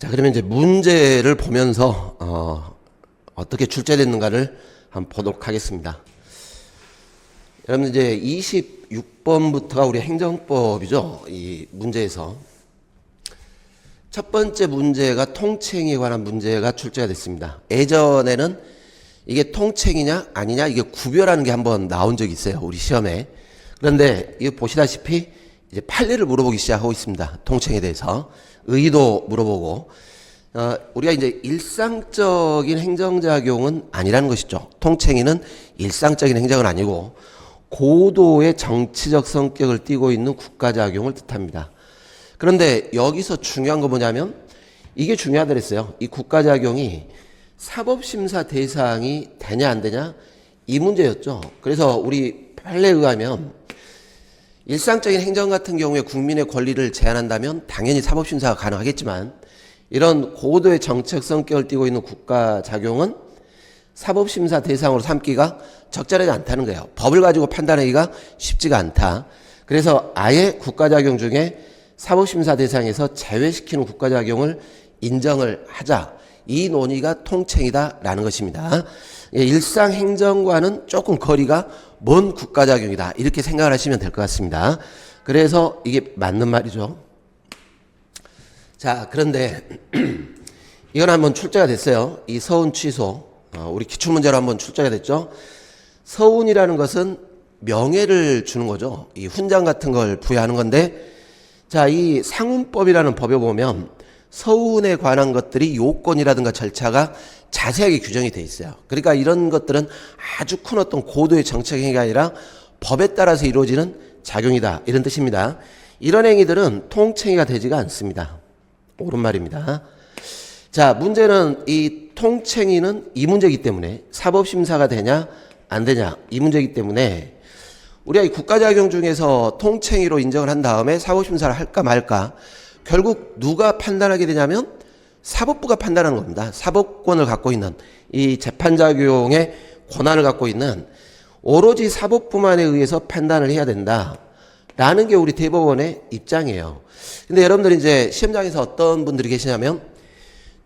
자, 그러면 이제 문제를 보면서 어떻게 출제됐는가를 한번 보도록 하겠습니다. 여러분 이제 26번부터가 우리 행정법이죠. 이 문제에서 첫 번째 문제가 통칭에 관한 문제가 출제가 됐습니다. 예전에는 이게 통칭이냐 아니냐 이게 구별하는 게 한번 나온 적이 있어요. 우리 시험에. 그런데 이거 보시다시피 이제 판례를 물어보기 시작하고 있습니다. 통칭에 대해서. 의도 물어보고 우리가 이제 일상적인 행정작용은 아니라는 것이죠. 통칭에는 일상적인 행정은 아니고 고도의 정치적 성격을 띠고 있는 국가작용을 뜻합니다. 그런데 여기서 중요한 거 뭐냐면 이게 중요하다 그랬어요. 이 국가작용이 사법심사 대상이 되냐 안 되냐 이 문제였죠. 그래서 우리 판례에 의하면 일상적인 행정 같은 경우에 국민의 권리를 제한한다면 당연히 사법심사가 가능하겠지만 이런 고도의 정책 성격을 띠고 있는 국가작용은 사법심사 대상으로 삼기가 적절하지 않다는 거예요. 법을 가지고 판단하기가 쉽지가 않다. 그래서 아예 국가작용 중에 사법심사 대상에서 제외시키는 국가작용을 인정을 하자. 이 논의가 통칭이다라는 것입니다. 일상행정과는 조금 거리가 먼 국가작용이다. 이렇게 생각을 하시면 될 것 같습니다. 그래서 이게 맞는 말이죠. 자, 그런데 이건 한번 출제가 됐어요. 이 서운 취소. 우리 기출문제로 한번 출제가 됐죠. 서운이라는 것은 명예를 주는 거죠. 이 훈장 같은 걸 부여하는 건데, 자, 이 상훈법이라는 법에 보면 서운에 관한 것들이 요건이라든가 절차가 자세하게 규정이 돼 있어요. 그러니까 이런 것들은 아주 큰 어떤 고도의 정책 행위가 아니라 법에 따라서 이루어지는 작용이다. 이런 뜻입니다. 이런 행위들은 통칭이가 되지가 않습니다. 옳은 말입니다. 자, 문제는 이 통칭이는 이 문제이기 때문에 사법심사가 되냐 안 되냐 이 문제이기 때문에 우리가 이 국가작용 중에서 통칭이로 인정을 한 다음에 사법심사를 할까 말까 결국 누가 판단하게 되냐면 사법부가 판단하는 겁니다. 사법권을 갖고 있는 이 재판작용의 권한을 갖고 있는 오로지 사법부만에 의해서 판단을 해야 된다라는 게 우리 대법원의 입장이에요. 근데 여러분들이 이제 시험장에서 어떤 분들이 계시냐면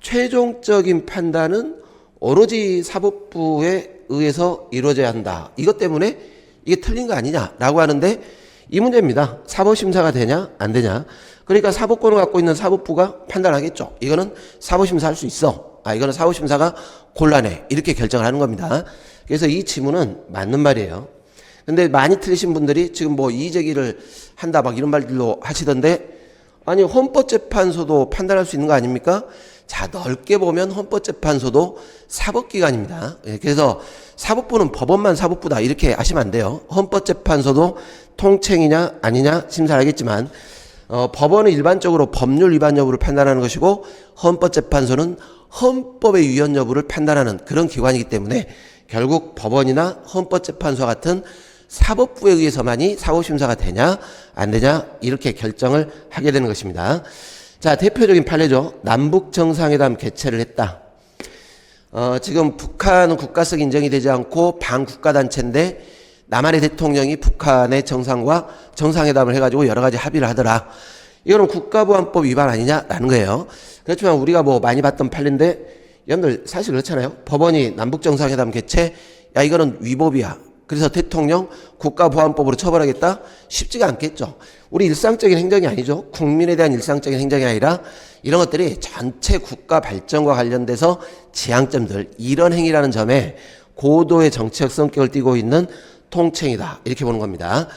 최종적인 판단은 오로지 사법부에 의해서 이루어져야 한다. 이것 때문에 이게 틀린 거 아니냐라고 하는데 이 문제입니다. 사법심사가 되냐 안 되냐. 그러니까 사법권을 갖고 있는 사법부가 판단하겠죠. 이거는 사법심사 할 수 있어. 이거는 사법심사가 곤란해. 이렇게 결정을 하는 겁니다. 그래서 이 지문은 맞는 말이에요. 근데 많이 틀리신 분들이 지금 뭐 이의제기를 한다 막 이런 말들로 하시던데 아니 헌법재판소도 판단할 수 있는 거 아닙니까? 자, 넓게 보면 헌법재판소도 사법기관입니다. 그래서 사법부는 법원만 사법부다 이렇게 하시면 안 돼요. 헌법재판소도 통칭이냐 아니냐 심사를 하겠지만 법원은 일반적으로 법률 위반 여부를 판단하는 것이고 헌법재판소는 헌법의 위헌 여부를 판단하는 그런 기관이기 때문에 결국 법원이나 헌법재판소 같은 사법부에 의해서만이 사법심사가 되냐 안 되냐 이렇게 결정을 하게 되는 것입니다. 자, 대표적인 판례죠. 남북정상회담 개최를 했다. 지금 북한은 국가적 인정이 되지 않고 반국가단체인데 남한의 대통령이 북한의 정상과 정상회담을 해가지고 여러 가지 합의를 하더라. 이거는 국가보안법 위반 아니냐라는 거예요. 그렇지만 우리가 뭐 많이 봤던 판례인데 여러분들 사실 그렇잖아요. 법원이 남북정상회담 개최 야 이거는 위법이야. 그래서 대통령 국가보안법으로 처벌하겠다? 쉽지가 않겠죠. 우리 일상적인 행정이 아니죠. 국민에 대한 일상적인 행정이 아니라 이런 것들이 전체 국가 발전과 관련돼서 지향점들 이런 행위라는 점에 고도의 정치적 성격을 띠고 있는 통칭이다. 이렇게 보는 겁니다.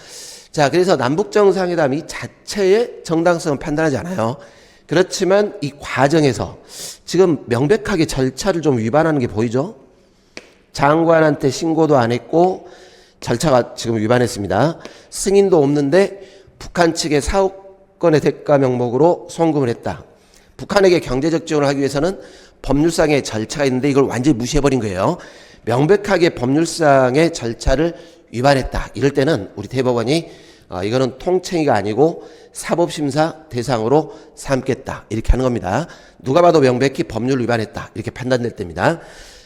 자, 그래서 남북정상회담 이 자체의 정당성은 판단하지 않아요. 그렇지만 이 과정에서 지금 명백하게 절차를 좀 위반하는 게 보이죠? 장관한테 신고도 안 했고 절차가 지금 위반했습니다. 승인도 없는데 북한 측의 사업권의 대가 명목으로 송금을 했다. 북한에게 경제적 지원을 하기 위해서는 법률상의 절차가 있는데 이걸 완전히 무시해버린 거예요. 명백하게 법률상의 절차를 위반했다. 이럴 때는 우리 대법원이 이거는 통칭이가 아니고 사법심사 대상으로 삼겠다. 이렇게 하는 겁니다. 누가 봐도 명백히 법률 위반했다. 이렇게 판단될 때입니다.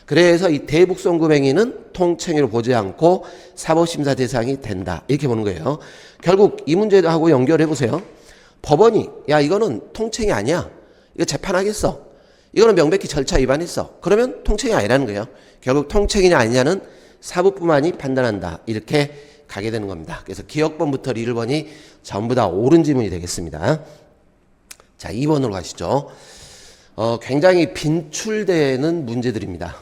그래서 이 대북송금 행위는 통칭으로 보지 않고 사법심사 대상이 된다. 이렇게 보는 거예요. 결국 이 문제하고 연결해 보세요. 법원이 야 이거는 통칭이 아니야. 이거 재판하겠어. 이거는 명백히 절차 위반했어. 그러면 통책이 아니라는 거예요. 결국 통책이냐 아니냐는 사법부만이 판단한다. 이렇게 가게 되는 겁니다. 그래서 기억번부터 리을번이 전부 다 옳은 지문이 되겠습니다. 자, 2번으로 가시죠. 굉장히 빈출되는 문제들입니다.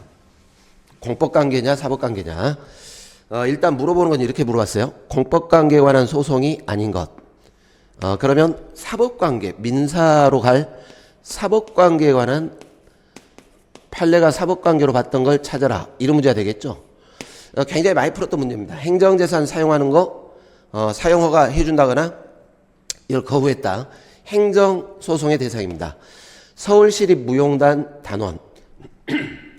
공법관계냐 사법관계냐. 일단 물어보는 건 이렇게 물어봤어요. 공법관계에 관한 소송이 아닌 것. 그러면 사법관계, 민사로 갈 사법관계에 관한 판례가 사법관계로 봤던 걸 찾아라. 이런 문제가 되겠죠. 굉장히 많이 풀었던 문제입니다. 행정재산 사용하는 거 사용허가 해준다거나 이걸 거부했다. 행정소송의 대상입니다. 서울시립무용단 단원.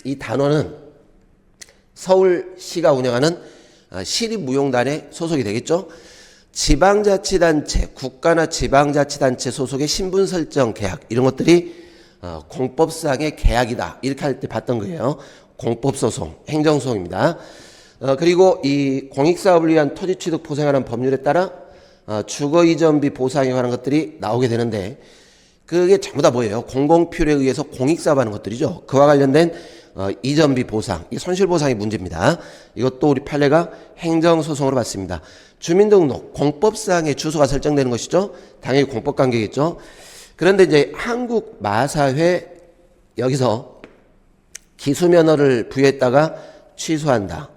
이 단원은 서울시가 운영하는 시립무용단에 소속이 되겠죠. 지방자치단체, 국가나 지방자치단체 소속의 신분설정 계약 이런 것들이 공법상의 계약이다. 이렇게 할 때 봤던 거예요. 공법소송, 행정소송입니다. 그리고 이 공익사업을 위한 토지취득 보상하는 법률에 따라 주거이전비 보상에 관한 것들이 나오게 되는데 그게 전부 다 뭐예요? 공공필요에 의해서 공익사업하는 것들이죠. 그와 관련된 이전비 보상, 이 손실보상이 문제입니다. 이것도 우리 판례가 행정소송으로 봤습니다. 주민등록, 공법상의 주소가 설정되는 것이죠. 당연히 공법관계겠죠. 그런데 이제 한국마사회 여기서 기수면허를 부여했다가 취소한다.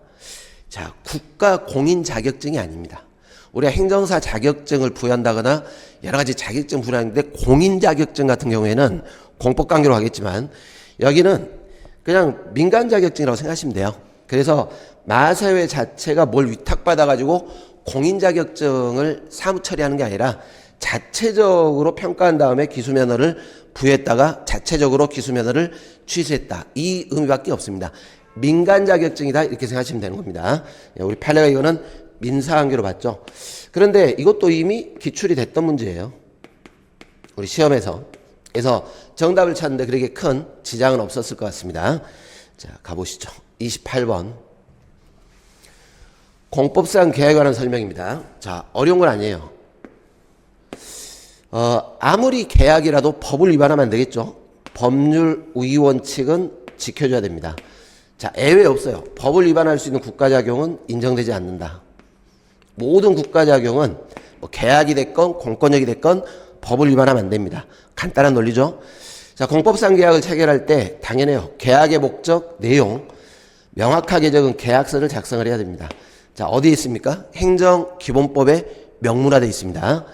자, 국가 공인 자격증이 아닙니다. 우리가 행정사 자격증을 부여한다거나 여러 가지 자격증 부여하는데 공인 자격증 같은 경우에는 공법관계로 하겠지만 여기는 그냥 민간 자격증이라고 생각하시면 돼요. 그래서 마사회 자체가 뭘 위탁받아가지고 공인 자격증을 사무 처리하는 게 아니라 자체적으로 평가한 다음에 기수면허를 부여했다가 자체적으로 기수면허를 취소했다. 이 의미밖에 없습니다. 민간 자격증이다 이렇게 생각하시면 되는 겁니다. 우리 판례가 이거는 민사관계로 봤죠. 그런데 이것도 이미 기출이 됐던 문제예요. 우리 시험에서. 그래서 정답을 찾는데 그렇게 큰 지장은 없었을 것 같습니다. 자, 가보시죠. 28번. 공법상 계약에 관한 설명입니다. 자, 어려운 건 아니에요. 아무리 계약이라도 법을 위반하면 안 되겠죠. 법률 우위 원칙은 지켜줘야 됩니다. 자, 예외 없어요. 법을 위반할 수 있는 국가작용은 인정되지 않는다. 모든 국가작용은 뭐 계약이 됐건 공권력이 됐건 법을 위반하면 안 됩니다. 간단한 논리죠. 자, 공법상 계약을 체결할 때 당연해요. 계약의 목적, 내용 명확하게 적은 계약서를 작성을 해야 됩니다. 자, 어디에 있습니까? 행정기본법에 명문화되어 있습니다.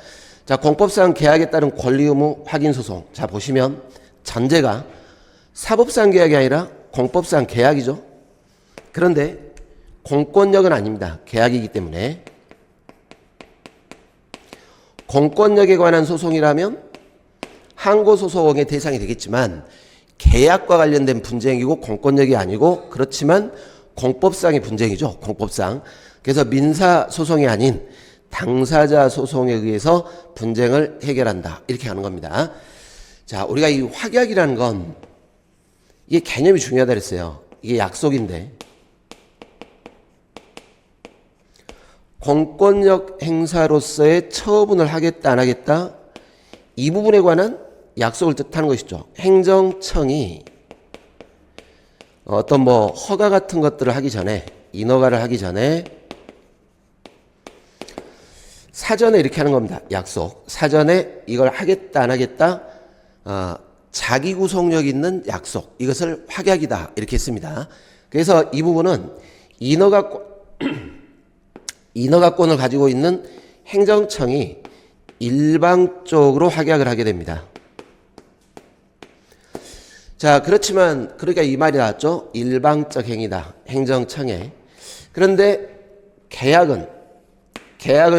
자, 공법상 계약에 따른 권리 의무 확인 소송. 자, 보시면 전제가 사법상 계약이 아니라 공법상 계약이죠. 그런데 공권력은 아닙니다. 계약이기 때문에. 공권력에 관한 소송이라면 항고소송의 대상이 되겠지만 계약과 관련된 분쟁이고 공권력이 아니고 그렇지만 공법상의 분쟁이죠. 공법상. 그래서 민사소송이 아닌 당사자 소송에 의해서 분쟁을 해결한다. 이렇게 하는 겁니다. 자, 우리가 이 확약이라는 건 이게 개념이 중요하다 그랬어요. 이게 약속인데 공권력 행사로서의 처분을 하겠다 안 하겠다 이 부분에 관한 약속을 뜻하는 것이죠. 행정청이 어떤 뭐 허가 같은 것들을 하기 전에 인허가를 하기 전에 사전에 이렇게 하는 겁니다. 약속. 사전에 이걸 하겠다 안 하겠다 자기 구속력 있는 약속. 이것을 확약이다. 이렇게 했습니다. 그래서 이 부분은 인허가권을 가지고 있는 행정청이 일방적으로 확약을 하게 됩니다. 자, 그렇지만 그러니까 이 말이 나왔죠. 일방적 행위다. 행정청에. 그런데 계약을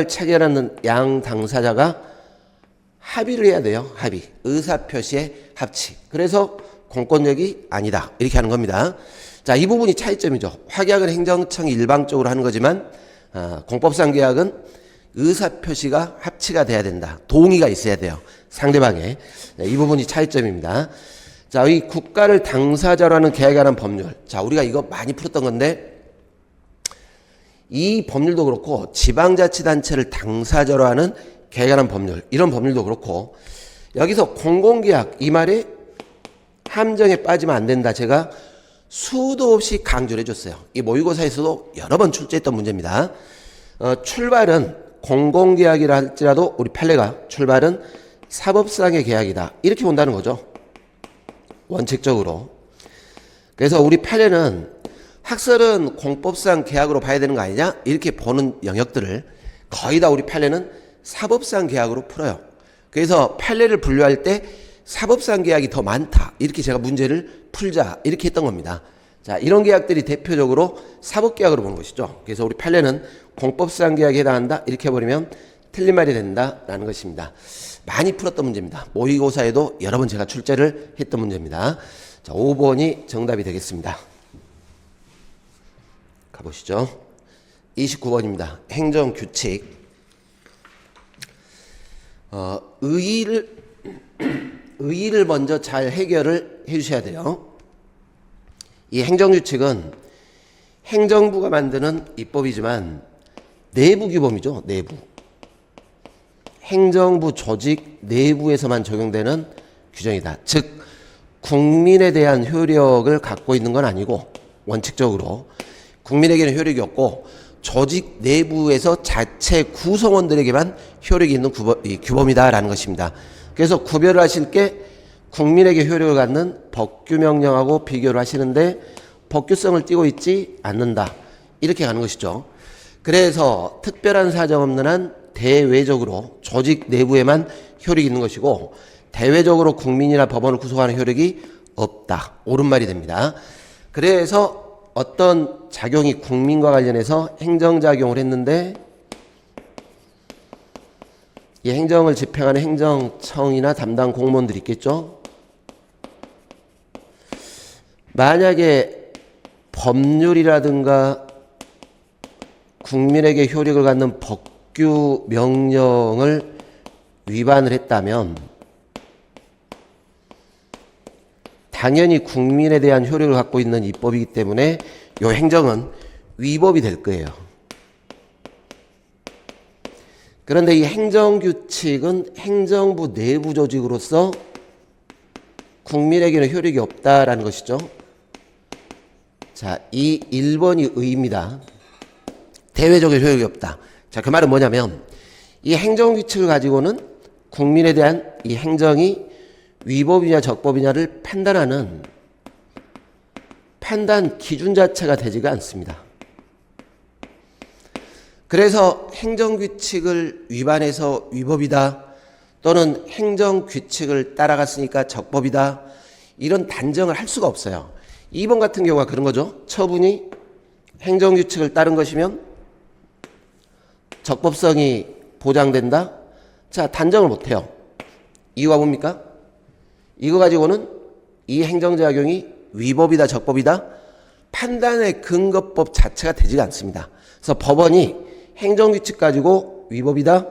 체결하는 양 당사자가 합의를 해야 돼요. 합의. 의사표시의 합치. 그래서 공권력이 아니다. 이렇게 하는 겁니다. 자, 이 부분이 차이점이죠. 확약은 행정청이 일방적으로 하는 거지만 공법상 계약은 의사표시가 합치가 돼야 된다. 동의가 있어야 돼요. 상대방의. 이 부분이 차이점입니다. 자, 이 국가를 당사자로 하는 계약에 관한 법률. 자, 우리가 이거 많이 풀었던 건데 이 법률도 그렇고 지방자치단체를 당사자로 하는 계약에 관한 법률. 이런 법률도 그렇고 여기서 공공계약 이 말에 함정에 빠지면 안 된다. 제가 수도 없이 강조를 해줬어요. 이 모의고사에서도 여러 번 출제했던 문제입니다. 출발은 공공계약이라 할지라도 우리 판례가 출발은 사법상의 계약이다. 이렇게 본다는 거죠. 원칙적으로. 그래서 우리 판례는 학설은 공법상 계약으로 봐야 되는 거 아니냐? 이렇게 보는 영역들을 거의 다 우리 판례는 사법상 계약으로 풀어요. 그래서 판례를 분류할 때 사법상 계약이 더 많다. 이렇게 제가 문제를 풀자. 이렇게 했던 겁니다. 자, 이런 계약들이 대표적으로 사법계약으로 보는 것이죠. 그래서 우리 판례는 공법상 계약에 해당한다. 이렇게 해버리면 틀린 말이 된다라는 것입니다. 많이 풀었던 문제입니다. 모의고사에도 여러 번 제가 출제를 했던 문제입니다. 자, 5번이 정답이 되겠습니다. 가보시죠. 29번입니다. 행정규칙. 의의를 먼저 잘 해결을 해주셔야 돼요. 이 행정규칙은 행정부가 만드는 입법이지만 내부 규범이죠. 내부. 행정부 조직 내부에서만 적용되는 규정이다. 즉 국민에 대한 효력을 갖고 있는 건 아니고 원칙적으로 국민에게는 효력이 없고 조직 내부에서 자체 구성원들에게만 효력이 있는 규범이다라는 것입니다. 그래서 구별을 하실 게 국민에게 효력을 갖는 법규명령하고 비교를 하시는데 법규성을 띠고 있지 않는다. 이렇게 가는 것이죠. 그래서 특별한 사정 없는 한 대외적으로 조직 내부에만 효력이 있는 것이고 대외적으로 국민이나 법원을 구성하는 효력이 없다. 옳은 말이 됩니다. 그래서 어떤 작용이 국민과 관련해서 행정작용을 했는데 이 행정을 집행하는 행정청이나 담당 공무원들이 있겠죠. 만약에 법률이라든가 국민에게 효력을 갖는 법규 명령을 위반을 했다면 당연히 국민에 대한 효력을 갖고 있는 입법이기 때문에 이 행정은 위법이 될 거예요. 그런데 이 행정규칙은 행정부 내부 조직으로서 국민에게는 효력이 없다라는 것이죠. 자, 이 1번이 의입니다. 대외적인 효력이 없다. 자, 그 말은 뭐냐면 이 행정규칙을 가지고는 국민에 대한 이 행정이 위법이냐 적법이냐를 판단하는 판단 기준 자체가 되지가 않습니다. 그래서 행정규칙을 위반해서 위법이다 또는 행정규칙을 따라갔으니까 적법이다 이런 단정을 할 수가 없어요. 2번 같은 경우가 그런 거죠. 처분이 행정규칙을 따른 것이면 적법성이 보장된다. 자, 단정을 못해요. 이유가 뭡니까? 이거 가지고는 이 행정작용이 위법이다 적법이다 판단의 근거법 자체가 되지가 않습니다. 그래서 법원이 행정규칙 가지고 위법이다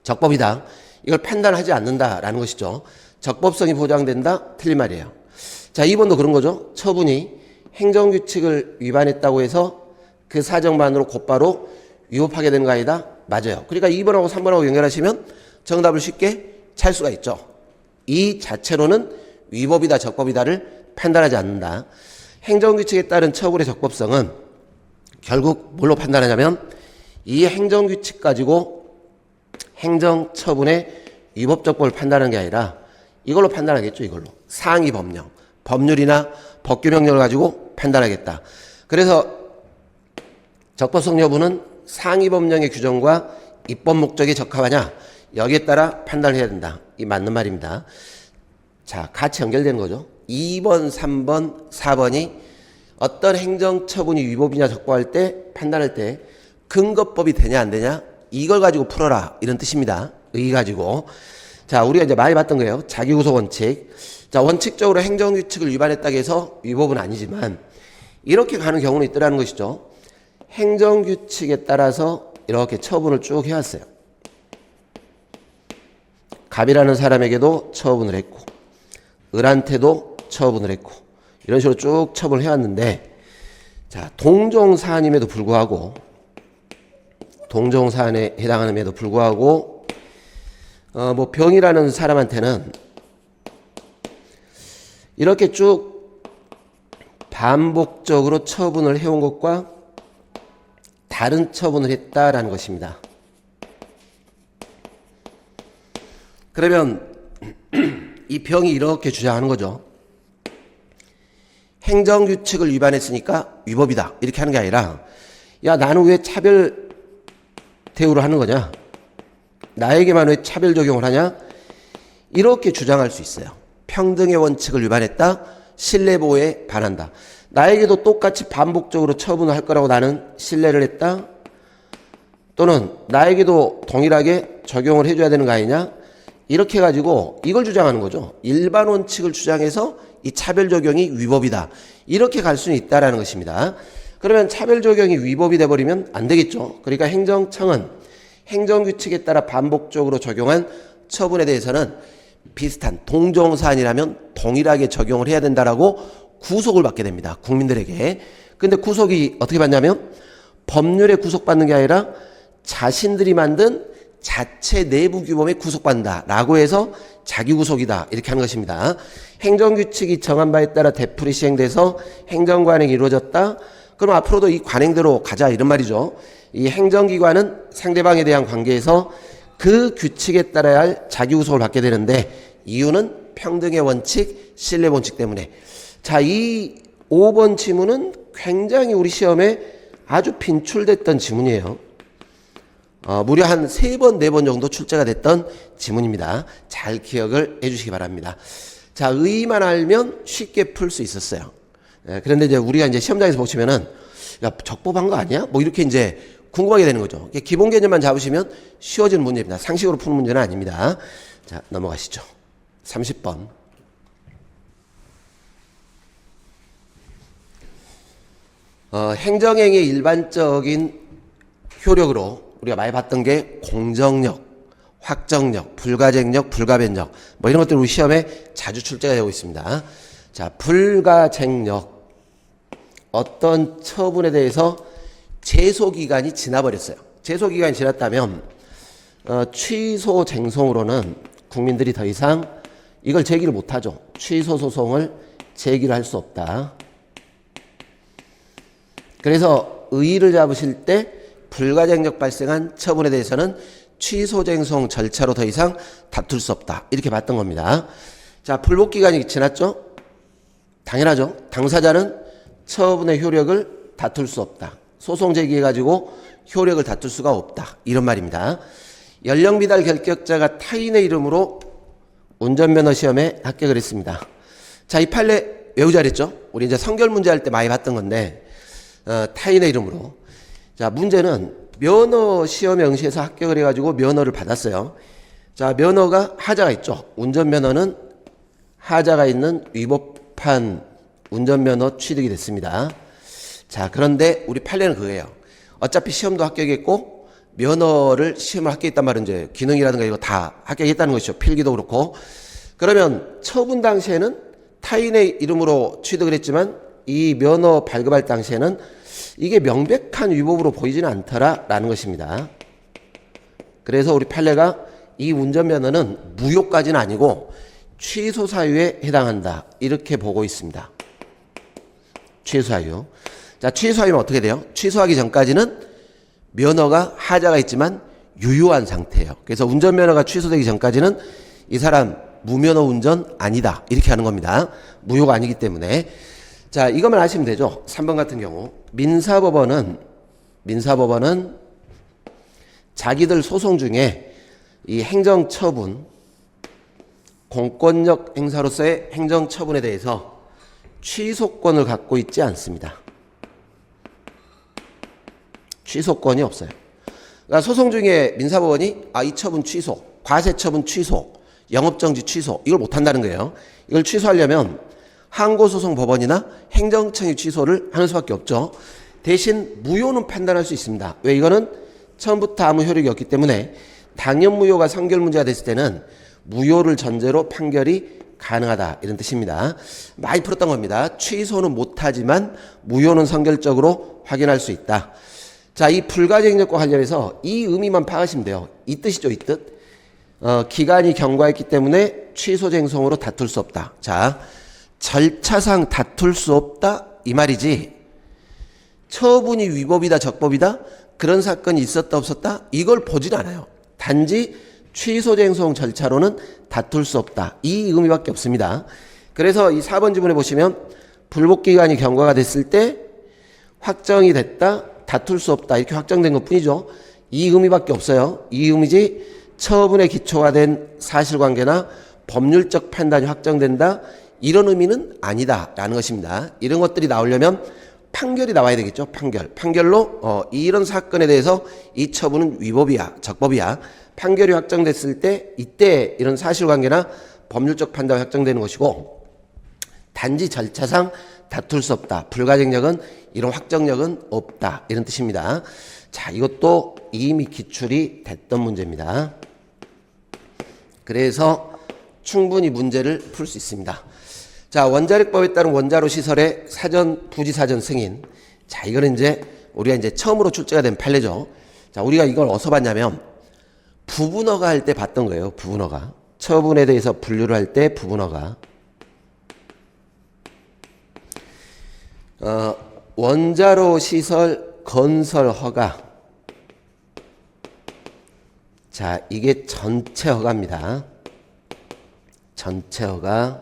적법이다 이걸 판단하지 않는다라는 것이죠. 적법성이 보장된다 틀린 말이에요. 자, 2번도 그런 거죠. 처분이 행정규칙을 위반했다고 해서 그 사정만으로 곧바로 위법하게 되는 거 아니다? 맞아요. 그러니까 2번하고 3번하고 연결하시면 정답을 쉽게 찾을 수가 있죠. 이 자체로는 위법이다 적법이다를 판단하지 않는다. 행정규칙에 따른 처분의 적법성은 결국 뭘로 판단하냐면 이 행정규칙 가지고 행정처분의 위법적법을 판단하는 게 아니라 이걸로 판단하겠죠. 이걸로 상위 법령 법률이나 법규명령을 가지고 판단하겠다. 그래서 적법성 여부는 상위 법령의 규정과 입법 목적에 적합하냐 여기에 따라 판단을 해야 된다. 이 맞는 말입니다. 자, 같이 연결되는 거죠. 2번, 3번, 4번이 어떤 행정처분이 위법이냐 적법할 때 판단할 때 근거법이 되냐 안 되냐 이걸 가지고 풀어라 이런 뜻입니다. 의 가지고. 자, 우리가 이제 많이 봤던 거예요. 자기구속 원칙. 자, 원칙적으로 행정규칙을 위반했다고 해서 위법은 아니지만 이렇게 가는 경우는 있더라는 것이죠. 행정규칙에 따라서 이렇게 처분을 쭉 해왔어요. 갑이라는 사람에게도 처분을 했고 을한테도 처분을 했고 이런 식으로 쭉 처분을 해왔는데 자, 동종사안임에도 불구하고 동종사안에 해당함에도 불구하고 뭐 병이라는 사람한테는 이렇게 쭉 반복적으로 처분을 해온 것과 다른 처분을 했다라는 것입니다. 그러면 이 병이 이렇게 주장하는 거죠. 행정규칙을 위반했으니까 위법이다 이렇게 하는 게 아니라, 야 나는 왜 차별 대우를 하는 거냐, 나에게만 왜 차별 적용을 하냐, 이렇게 주장할 수 있어요. 평등의 원칙을 위반했다, 신뢰보호에 반한다. 나에게도 똑같이 반복적으로 처분을 할 거라고 나는 신뢰를 했다, 또는 나에게도 동일하게 적용을 해줘야 되는 거 아니냐, 이렇게 해가지고 이걸 주장하는 거죠. 일반 원칙을 주장해서 이 차별 적용이 위법이다, 이렇게 갈 수는 있다라는 것입니다. 그러면 차별 적용이 위법이 돼버리면 안 되겠죠. 그러니까 행정청은 행정규칙에 따라 반복적으로 적용한 처분에 대해서는 비슷한 동종사안이라면 동일하게 적용을 해야 된다라고 구속을 받게 됩니다. 국민들에게. 근데 구속이 어떻게 받냐면 법률에 구속받는 게 아니라 자신들이 만든 자체 내부 규범에 구속받는다라고 해서 자기 구속이다 이렇게 하는 것입니다. 행정규칙이 정한 바에 따라 되풀이 시행돼서 행정관행이 이루어졌다. 그럼 앞으로도 이 관행대로 가자 이런 말이죠. 이 행정기관은 상대방에 대한 관계에서 그 규칙에 따라야 할 자기 구속을 받게 되는데, 이유는 평등의 원칙, 신뢰 원칙 때문에. 자, 이 5번 지문은 굉장히 우리 시험에 아주 빈출됐던 지문이에요. 무려 한 3번, 4번 정도 출제가 됐던 지문입니다. 잘 기억을 해주시기 바랍니다. 자, 의의만 알면 쉽게 풀 수 있었어요. 그런데 이제 우리가 이제 시험장에서 보시면은, 야, 적법한 거 아니야? 뭐 이렇게 이제 궁금하게 되는 거죠. 기본 개념만 잡으시면 쉬워지는 문제입니다. 상식으로 푸는 문제는 아닙니다. 자, 넘어가시죠. 30번. 행정행위의 일반적인 효력으로 우리가 많이 봤던 게 공정력, 확정력, 불가쟁력, 불가변력, 뭐 이런 것들 우리 시험에 자주 출제가 되고 있습니다. 자, 불가쟁력. 어떤 처분에 대해서 제소기간이 지나버렸어요. 제소기간이 지났다면 취소 쟁송으로는 국민들이 더 이상 이걸 제기를 못하죠. 취소 소송을 제기를 할 수 없다. 그래서 의의를 잡으실 때 불가쟁력 발생한 처분에 대해서는 취소쟁송 절차로 더 이상 다툴 수 없다. 이렇게 봤던 겁니다. 자, 불복기간이 지났죠? 당연하죠. 당사자는 처분의 효력을 다툴 수 없다. 소송 제기해가지고 효력을 다툴 수가 없다. 이런 말입니다. 연령미달 결격자가 타인의 이름으로 운전면허 시험에 합격을 했습니다. 자, 이 판례 외우자 그랬죠? 우리 이제 선결 문제 할 때 많이 봤던 건데, 타인의 이름으로. 자, 문제는 면허 시험에 응시해서 합격을 해가지고 면허를 받았어요. 자, 면허가 하자가 있죠. 운전면허는 하자가 있는 위법한 운전면허 취득이 됐습니다. 자, 그런데 우리 판례는 그거예요. 어차피 시험도 합격했고 면허를 시험을 합격했단 말은 이제 기능이라든가 이거 다 합격했다는 것이죠. 필기도 그렇고. 그러면 처분 당시에는 타인의 이름으로 취득을 했지만 이 면허 발급할 당시에는 이게 명백한 위법으로 보이지는 않더라라는 것입니다. 그래서 우리 판례가 이 운전면허는 무효까지는 아니고 취소 사유에 해당한다 이렇게 보고 있습니다. 취소 사유. 자, 취소 사유는 어떻게 돼요? 취소하기 전까지는 면허가 하자가 있지만 유효한 상태예요. 그래서 운전면허가 취소되기 전까지는 이 사람 무면허 운전 아니다 이렇게 하는 겁니다. 무효가 아니기 때문에. 자, 이것만 아시면 되죠. 3번 같은 경우 민사법원은 자기들 소송 중에 이 행정처분, 공권력 행사로서의 행정처분에 대해서 취소권을 갖고 있지 않습니다. 취소권이 없어요. 그러니까 소송 중에 민사법원이 이 처분 취소, 과세처분 취소, 영업정지 취소 이걸 못한다는 거예요. 이걸 취소하려면 항고소송법원이나 행정청이 취소를 하는 수밖에 없죠. 대신 무효는 판단할 수 있습니다. 왜? 이거는 처음부터 아무 효력이 없기 때문에 당연 무효가 선결 문제가 됐을 때는 무효를 전제로 판결이 가능하다 이런 뜻입니다. 많이 풀었던 겁니다. 취소는 못하지만 무효는 선결적으로 확인할 수 있다. 자, 이 불가쟁력과 관련해서 이 의미만 파악하시면 돼요. 이 뜻이죠, 이 뜻. 기간이 경과했기 때문에 취소쟁송으로 다툴 수 없다. 자, 절차상 다툴 수 없다 이 말이지. 처분이 위법이다 적법이다 그런 사건이 있었다 없었다 이걸 보진 않아요. 단지 취소쟁송 절차로는 다툴 수 없다 이 의미밖에 없습니다. 그래서 이 4번 지문에 보시면 불복기간이 경과가 됐을 때 확정이 됐다 다툴 수 없다 이렇게 확정된 것 뿐이죠. 이 의미밖에 없어요. 이 의미지 처분에 기초가 된 사실관계나 법률적 판단이 확정된다 이런 의미는 아니다라는 것입니다. 이런 것들이 나오려면 판결이 나와야 되겠죠. 판결로 이런 사건에 대해서 이 처분은 위법이야 적법이야 판결이 확정됐을 때 이때 이런 사실관계나 법률적 판단이 확정되는 것이고 단지 절차상 다툴 수 없다. 불가쟁력은 이런 확정력은 없다. 이런 뜻입니다. 자, 이것도 이미 기출이 됐던 문제입니다. 그래서 충분히 문제를 풀 수 있습니다. 자, 원자력법에 따른 원자로 시설의 사전, 부지사전 승인. 자, 이거는 이제 우리가 이제 처음으로 출제가 된 판례죠. 자, 우리가 이걸 어디서 봤냐면 부분허가 할 때 봤던 거예요. 부분허가. 처분에 대해서 분류를 할 때 부분허가. 원자로 시설 건설 허가. 자, 이게 전체 허가입니다. 전체 허가.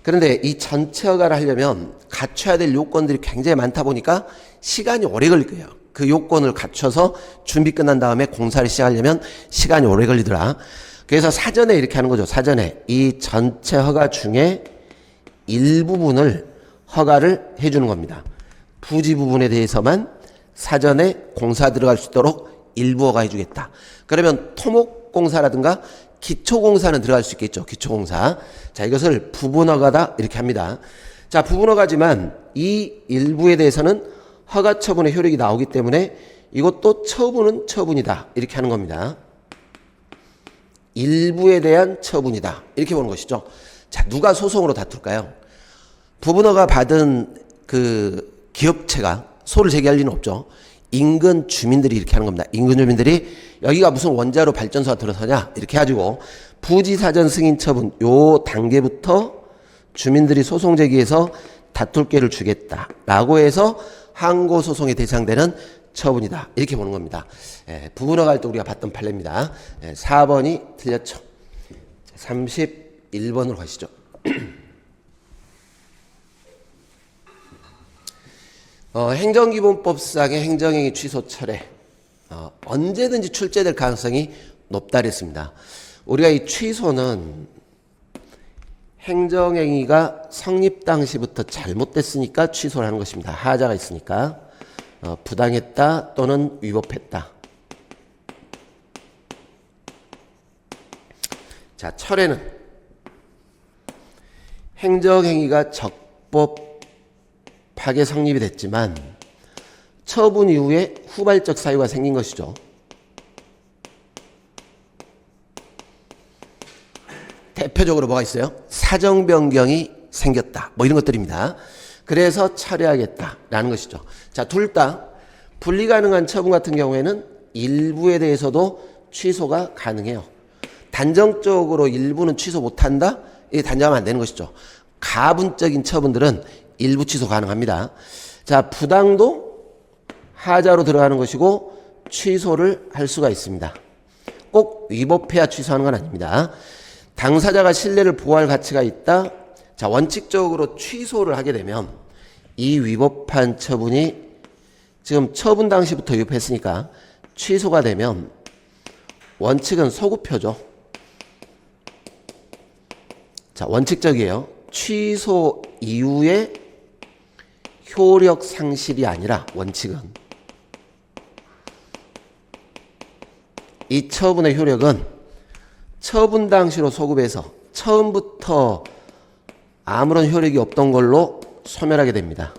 그런데 이 전체 허가를 하려면 갖춰야 될 요건들이 굉장히 많다 보니까 시간이 오래 걸릴 거예요. 그 요건을 갖춰서 준비 끝난 다음에 공사를 시작하려면 시간이 오래 걸리더라. 그래서 사전에 이렇게 하는 거죠. 사전에 이 전체 허가 중에 일부분을 허가를 해주는 겁니다. 부지 부분에 대해서만 사전에 공사 들어갈 수 있도록 일부 허가 해주겠다. 그러면 토목공사라든가 기초공사는 들어갈 수 있겠죠. 기초공사. 자, 이것을 부분허가다 이렇게 합니다. 자, 부분허가지만 이 일부에 대해서는 허가 처분의 효력이 나오기 때문에 이것도 처분은 처분이다 이렇게 하는 겁니다. 일부에 대한 처분이다 이렇게 보는 것이죠. 자, 누가 소송으로 다툴까요? 부분허가 받은 그 기업체가 소를 제기할 리는 없죠. 인근 주민들이 이렇게 하는 겁니다. 인근 주민들이 여기가 무슨 원자로 발전소가 들어서냐 이렇게 해가지고 부지사전 승인 처분 요 단계부터 주민들이 소송 제기해서 다툴 기회를 주겠다라고 해서 항고소송의 대상되는 처분이다 이렇게 보는 겁니다. 부분허가 할 때 우리가 봤던 판례입니다. 4번이 틀렸죠. 31번으로 가시죠. 행정기본법상의 행정행위 취소 철회 언제든지 출제될 가능성이 높다 그랬습니다. 우리가 이 취소는 행정행위가 성립 당시부터 잘못됐으니까 취소를 하는 것입니다. 하자가 있으니까 부당했다 또는 위법했다. 자, 철회는 행정행위가 적법하게 성립이 됐지만 처분 이후에 후발적 사유가 생긴 것이죠. 대표적으로 뭐가 있어요? 사정 변경이 생겼다. 뭐 이런 것들입니다. 그래서 철회하겠다라는 것이죠. 자, 둘 다 분리 가능한 처분 같은 경우에는 일부에 대해서도 취소가 가능해요. 단정적으로 일부는 취소 못한다? 이게 단정하면 안 되는 것이죠. 가분적인 처분들은 일부 취소 가능합니다. 자, 부당도 하자로 들어가는 것이고 취소를 할 수가 있습니다. 꼭 위법해야 취소하는 건 아닙니다. 당사자가 신뢰를 보호할 가치가 있다. 자, 원칙적으로 취소를 하게 되면 이 위법한 처분이 지금 처분 당시부터 위법했으니까 취소가 되면 원칙은 소급표죠. 자, 원칙적이에요. 취소 이후에 효력 상실이 아니라 원칙은 이 처분의 효력은 처분 당시로 소급해서 처음부터 아무런 효력이 없던 걸로 소멸하게 됩니다.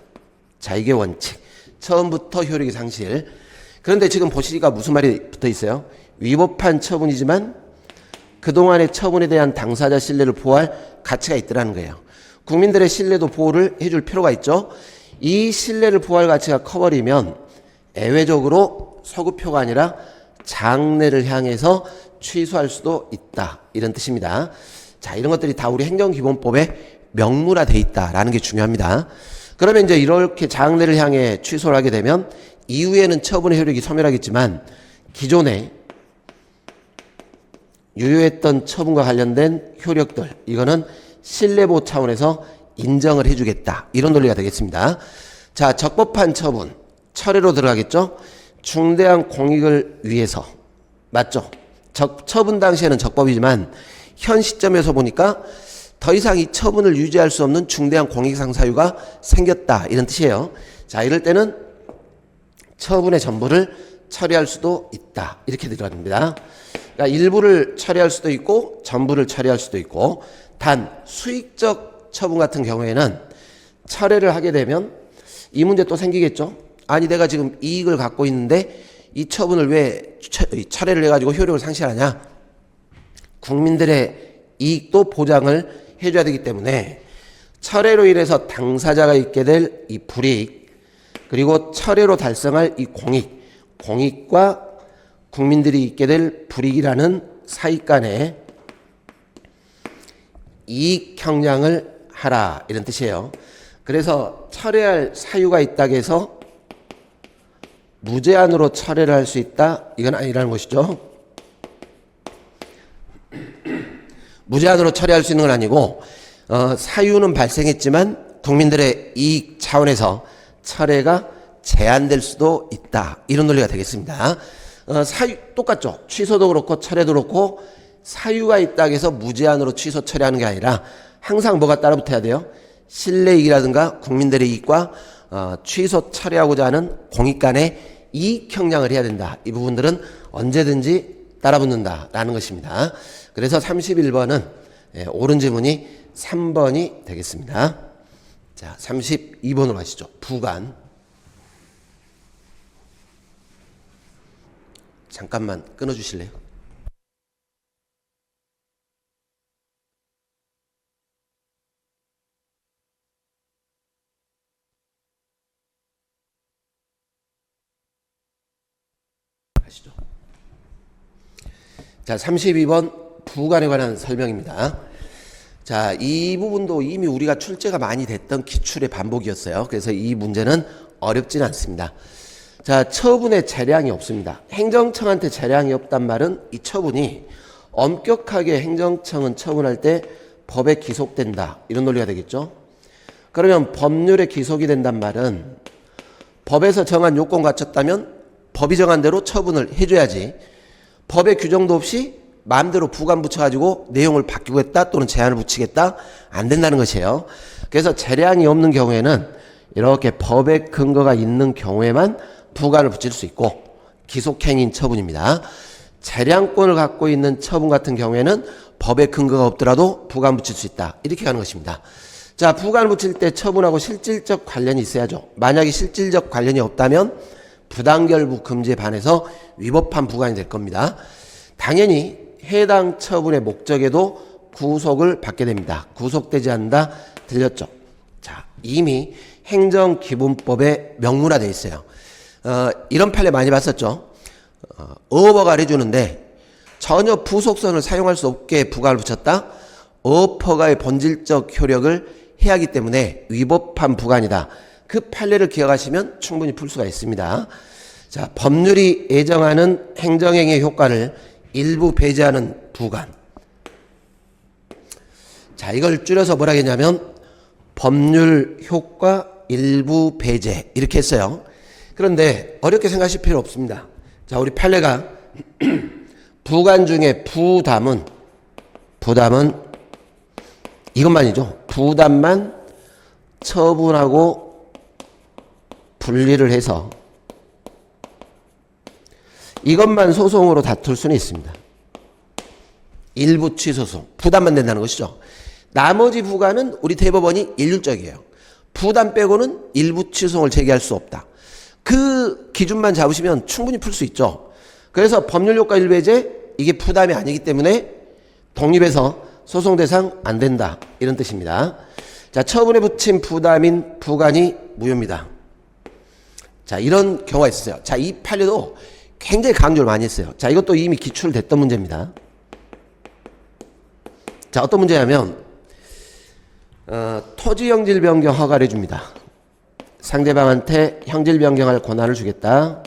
자, 이게 원칙. 처음부터 효력이 상실. 그런데 지금 보시니까 무슨 말이 붙어 있어요? 위법한 처분이지만 그동안의 처분에 대한 당사자 신뢰를 보호할 가치가 있더라는 거예요. 국민들의 신뢰도 보호를 해줄 필요가 있죠. 이 신뢰를 보호할 가치가 커버리면 예외적으로 소급표가 아니라 장래를 향해서 취소할 수도 있다. 이런 뜻입니다. 자, 이런 것들이 다 우리 행정기본법에 명문화돼 있다라는 게 중요합니다. 그러면 이제 이렇게 장래를 향해 취소를 하게 되면 이후에는 처분의 효력이 소멸하겠지만 기존에 유효했던 처분과 관련된 효력들, 이거는 신뢰보호 차원에서 인정을 해주겠다. 이런 논리가 되겠습니다. 자, 적법한 처분, 철회로 들어가겠죠? 중대한 공익을 위해서. 맞죠? 처분 당시에는 적법이지만 현 시점에서 보니까 더 이상 이 처분을 유지할 수 없는 중대한 공익상 사유가 생겼다. 이런 뜻이에요. 자, 이럴 때는 처분의 전부를 처리할 수도 있다. 이렇게 들어갑니다. 그러니까 일부를 처리할 수도 있고 전부를 처리할 수도 있고, 단 수익적 처분 같은 경우에는 철회를 하게 되면 이 문제 또 생기겠죠. 아니 내가 지금 이익을 갖고 있는데 이 처분을 왜 철회를 해가지고 효력을 상실하냐. 국민들의 이익도 보장을 해줘야 되기 때문에 철회로 인해서 당사자가 있게 될 이 불이익, 그리고 철회로 달성할 이 공익과 국민들이 있게 될 불이익이라는 사익 간의 이익 형량을 하라, 이런 뜻이에요. 그래서 철회할 사유가 있다고 해서 무제한으로 철회를 할 수 있다, 이건 아니라는 것이죠. 무제한으로 철회할 수 있는 건 아니고 사유는 발생했지만 국민들의 이익 차원에서 철회가 제한될 수도 있다, 이런 논리가 되겠습니다. 사유 똑같죠. 취소도 그렇고 철회도 그렇고 사유가 있다고 해서 무제한으로 취소 처리하는 게 아니라 항상 뭐가 따라붙어야 돼요? 신뢰이익이라든가 국민들의 이익과 취소 처리하고자 하는 공익 간의 이익 형량을 해야 된다. 이 부분들은 언제든지 따라붙는다라는 것입니다. 그래서 31번은 옳은 지문이 3번이 되겠습니다. 자, 32번으로 가시죠. 부관. 잠깐만 끊어주실래요? 가시죠. 자, 32번 부관에 관한 설명입니다. 자, 이 부분도 이미 우리가 출제가 많이 됐던 기출의 반복이었어요. 그래서 이 문제는 어렵지는 않습니다. 자, 처분에 재량이 없습니다. 행정청한테 재량이 없단 말은 이 처분이 엄격하게 행정청은 처분할 때 법에 기속된다, 이런 논리가 되겠죠. 그러면 법률에 기속이 된단 말은 법에서 정한 요건 갖췄다면 법이 정한 대로 처분을 해줘야지, 법에 규정도 없이 마음대로 부관 붙여가지고 내용을 바뀌겠다 또는 제한을 붙이겠다, 안 된다는 것이에요. 그래서 재량이 없는 경우에는 이렇게 법의 근거가 있는 경우에만 부관을 붙일 수 있고, 기속행위인 처분입니다. 재량권을 갖고 있는 처분 같은 경우에는 법의 근거가 없더라도 부관 붙일 수 있다, 이렇게 가는 것입니다. 자, 부관 붙일 때 처분하고 실질적 관련이 있어야죠. 만약에 실질적 관련이 없다면 부당결부 금지에 반해서 위법한 부관이 될 겁니다. 당연히 해당 처분의 목적에도 구속을 받게 됩니다. 구속되지 않는다, 들렸죠? 자, 이미 행정기본법에 명문화되어 있어요. 이런 판례 많이 봤었죠. 어업허가를 해주는데 전혀 부속선을 사용할 수 없게 부관을 붙였다. 어업허가의 본질적 효력을 해하기 때문에 위법한 부관이다. 그 판례를 기억하시면 충분히 풀 수가 있습니다. 자, 법률이 예정하는 행정행위의 효과를 일부 배제하는 부관. 자, 이걸 줄여서 뭐라 했냐면 법률 효과 일부 배제, 이렇게 했어요. 그런데 어렵게 생각하실 필요 없습니다. 자, 우리 판례가 부관 중에 부담은 이것만이죠. 부담만 처분하고 분리를 해서 이것만 소송으로 다툴 수는 있습니다. 일부 취소송, 부담만 된다는 것이죠. 나머지 부관은 우리 대법원이 일률적이에요. 부담 빼고는 일부 취소송을 제기할 수 없다. 그 기준만 잡으시면 충분히 풀 수 있죠. 그래서 법률효과 일배제, 이게 부담이 아니기 때문에 독립해서 소송 대상 안 된다, 이런 뜻입니다. 자, 처분에 붙인 부담인 부관이 무효입니다. 자, 이런 경우가 있어요. 자, 이 판례도 굉장히 강조를 많이 했어요. 자, 이것도 이미 기출됐던 문제입니다. 자, 어떤 문제냐면 토지 형질 변경 허가를 해줍니다. 상대방한테 형질 변경할 권한을 주겠다.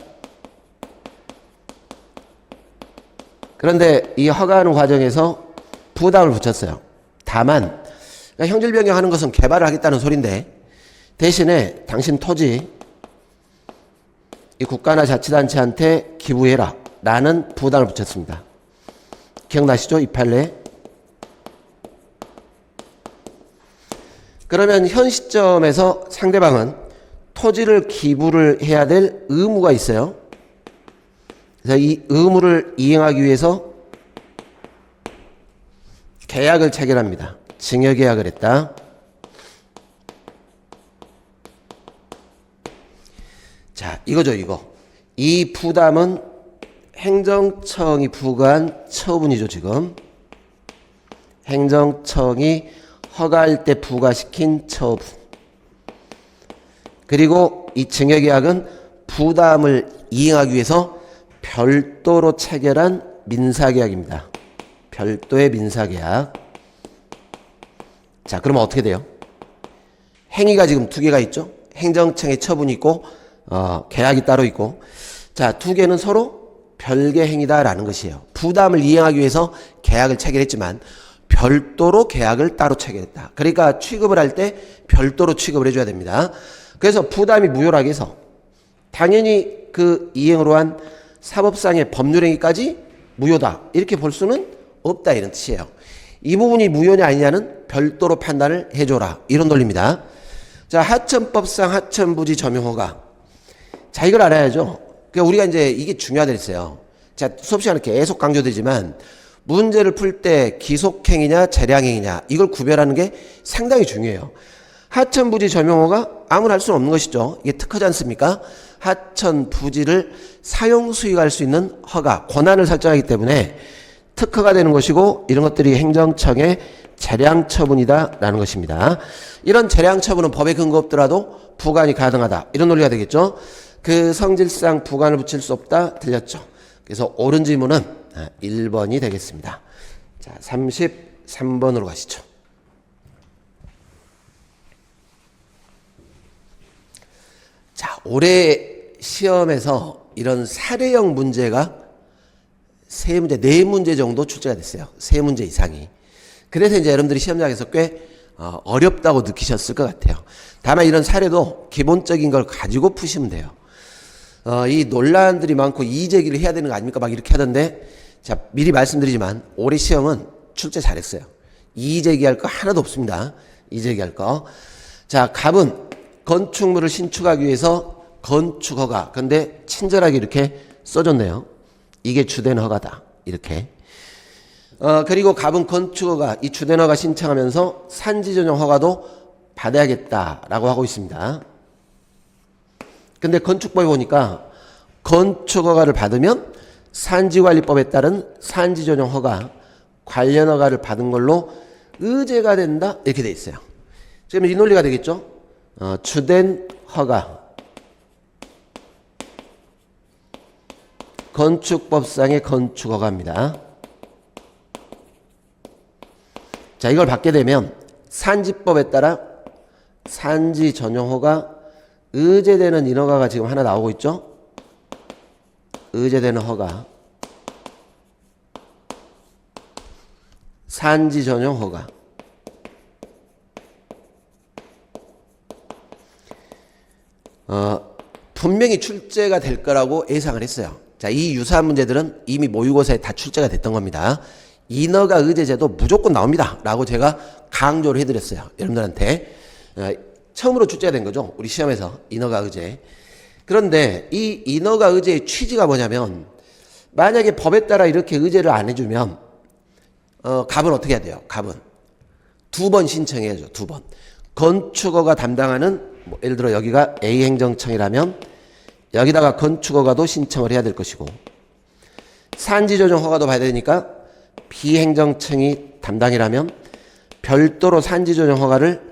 그런데 이 허가하는 과정에서 부담을 붙였어요. 다만 그러니까 형질 변경하는 것은 개발을 하겠다는 소린데 대신에 당신 토지 이 국가나 자치단체한테 기부해라 라는 부담을 붙였습니다. 기억나시죠? 이 판례. 그러면 현 시점에서 상대방은 토지를 기부를 해야 될 의무가 있어요. 그래서 이 의무를 이행하기 위해서 계약을 체결합니다. 증여계약을 했다. 자, 이거죠, 이거. 이 부담은 행정청이 부과한 처분이죠, 지금. 행정청이 허가할 때 부과시킨 처분. 그리고 이 증여계약은 부담을 이행하기 위해서 별도로 체결한 민사계약입니다. 별도의 민사계약. 자, 그러면 어떻게 돼요? 행위가 지금 두 개가 있죠? 행정청의 처분이 있고, 계약이 따로 있고. 자, 두 개는 서로 별개 행위다라는 것이에요. 부담을 이행하기 위해서 계약을 체결했지만, 별도로 계약을 따로 체결했다. 그러니까 취급을 할 때 별도로 취급을 해줘야 됩니다. 그래서 부담이 무효라고 해서 당연히 그 이행으로 한 사법상의 법률행위까지 무효다. 이렇게 볼 수는 없다. 이런 뜻이에요. 이 부분이 무효냐 아니냐는 별도로 판단을 해줘라. 이런 논리입니다. 자, 하천법상 하천부지 점용허가. 자, 이걸 알아야죠. 그러니까 우리가 이제 이게 중요하다 했어요. 자, 수업 시간에 계속 강조되지만 문제를 풀 때 기속행위냐 재량행위냐 이걸 구별하는 게 상당히 중요해요. 하천부지 점용허가 아무나 할 수는 없는 것이죠. 이게 특허지 않습니까? 하천 부지를 사용 수익할 수 있는 허가, 권한을 설정하기 때문에 특허가 되는 것이고 이런 것들이 행정청의 재량 처분이다라는 것입니다. 이런 재량 처분은 법에 근거 없더라도 부관이 가능하다. 이런 논리가 되겠죠. 그 성질상 부관을 붙일 수 없다. 들렸죠. 그래서 옳은 질문은 1번이 되겠습니다. 자, 33번으로 가시죠. 자, 올해 시험에서 이런 사례형 문제가 3문제, 4문제 정도 출제가 됐어요. 3문제 이상이. 그래서 이제 여러분들이 시험장에서 꽤 어렵다고 느끼셨을 것 같아요. 다만 이런 사례도 기본적인 걸 가지고 푸시면 돼요. 이 논란들이 많고 이의제기를 해야 되는 거 아닙니까? 막 이렇게 하던데, 자, 미리 말씀드리지만 올해 시험은 출제 잘했어요. 이의제기할 거 하나도 없습니다. 이의제기할 거. 자, 갑은 건축물을 신축하기 위해서 건축허가. 근데 친절하게 이렇게 써줬네요. 이게 주된 허가다. 이렇게. 그리고 갑은 건축허가, 이 주된 허가 신청하면서 산지 전용 허가도 받아야겠다라고 하고 있습니다. 근데 건축법에 보니까 건축허가를 받으면 산지관리법에 따른 산지 전용 허가, 관련 허가를 받은 걸로 의제가 된다. 이렇게 돼 있어요. 지금 이 논리가 되겠죠? 주된 허가. 건축법상의 건축허가입니다. 자, 이걸 받게 되면 산지법에 따라 산지 전용허가 의제되는 인허가가 지금 하나 나오고 있죠. 의제되는 허가, 산지 전용 허가. 분명히 출제가 될 거라고 예상을 했어요. 자, 이 유사한 문제들은 이미 모의고사에 다 출제가 됐던 겁니다. 인허가 의제제도 무조건 나옵니다 라고 제가 강조를 해드렸어요. 여러분들한테. 처음으로 출제가 된 거죠. 우리 시험에서 인허가 의제. 그런데 이 인허가 의제의 취지가 뭐냐면 만약에 법에 따라 이렇게 의제를 안 해주면 갑은 어떻게 해야 돼요? 갑은 2번 신청해야죠. 2번. 건축허가 담당하는 예를 들어 여기가 A 행정청이라면 여기다가 건축허가도 신청을 해야 될 것이고 산지조정 허가도 봐야 되니까 B 행정청이 담당이라면 별도로 산지조정 허가를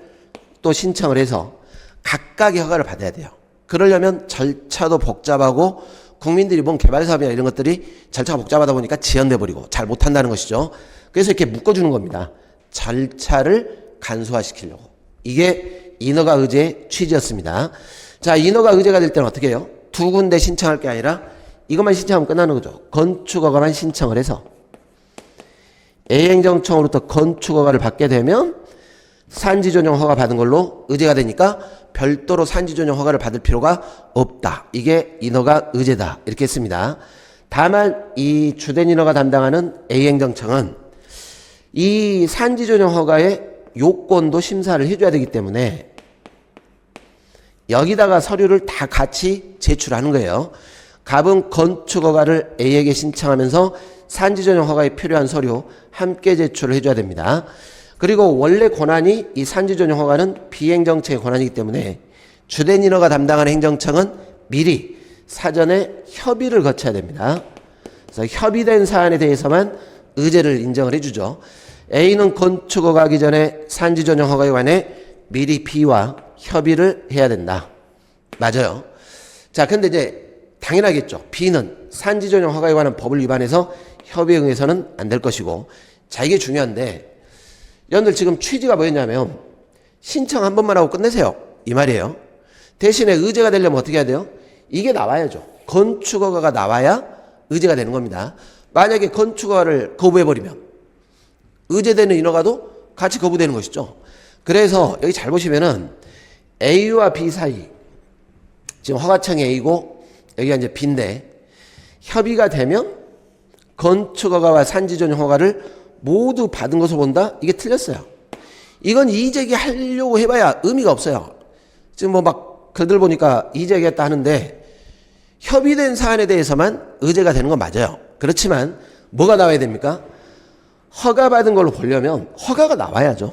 또 신청을 해서 각각의 허가를 받아야 돼요. 그러려면 절차도 복잡하고 국민들이 뭔 개발 사업이나 이런 것들이 절차가 복잡하다 보니까 지연돼 버리고 잘 못한다는 것이죠. 그래서 이렇게 묶어주는 겁니다. 절차를 간소화시키려고. 이게 인허가 의제의 취지였습니다. 자, 인허가 의제가 될 때는 어떻게 해요? 두 군데 신청할 게 아니라 이것만 신청하면 끝나는 거죠. 건축허가만 신청을 해서 A행정청으로부터 건축허가를 받게 되면 산지전용 허가 받은 걸로 의제가 되니까 별도로 산지전용 허가를 받을 필요가 없다. 이게 인허가 의제다. 이렇게 했습니다. 다만 이 주된 인허가 담당하는 A행정청은 이 산지전용 허가의 요건도 심사를 해줘야 되기 때문에 여기다가 서류를 다 같이 제출하는 거예요. 갑은 건축허가를 A에게 신청하면서 산지전용 허가에 필요한 서류 함께 제출을 해줘야 됩니다. 그리고 원래 권한이 이 산지전용 허가는 비행정청의 권한이기 때문에 주된 인허가 담당하는 행정청은 미리 사전에 협의를 거쳐야 됩니다. 그래서 협의된 사안에 대해서만 의제를 인정을 해주죠. A는 건축허가 하기 전에 산지전용 허가에 관해 미리 B와 협의를 해야 된다. 맞아요. 자, 근데 이제 당연하겠죠. B는 산지전용 허가에 관한 법을 위반해서 협의에 응해서는 안 될 것이고. 자, 이게 중요한데 여러분들 지금 취지가 뭐였냐면 신청 한 번만 하고 끝내세요. 이 말이에요. 대신에 의제가 되려면 어떻게 해야 돼요? 이게 나와야죠. 건축허가가 나와야 의제가 되는 겁니다. 만약에 건축허가를 거부해버리면 의제되는 인허가도 같이 거부되는 것이죠. 그래서 여기 잘 보시면은 A와 B 사이 지금 허가청이 A고 여기가 이제 B인데 협의가 되면 건축허가와 산지전용 허가를 모두 받은 것으로 본다? 이게 틀렸어요. 이건 이의제기 하려고 해봐야 의미가 없어요. 지금 뭐 막 글들 보니까 이의제기했다 하는데 협의된 사안에 대해서만 의제가 되는 건 맞아요. 그렇지만 뭐가 나와야 됩니까? 허가받은 걸로 보려면 허가가 나와야죠.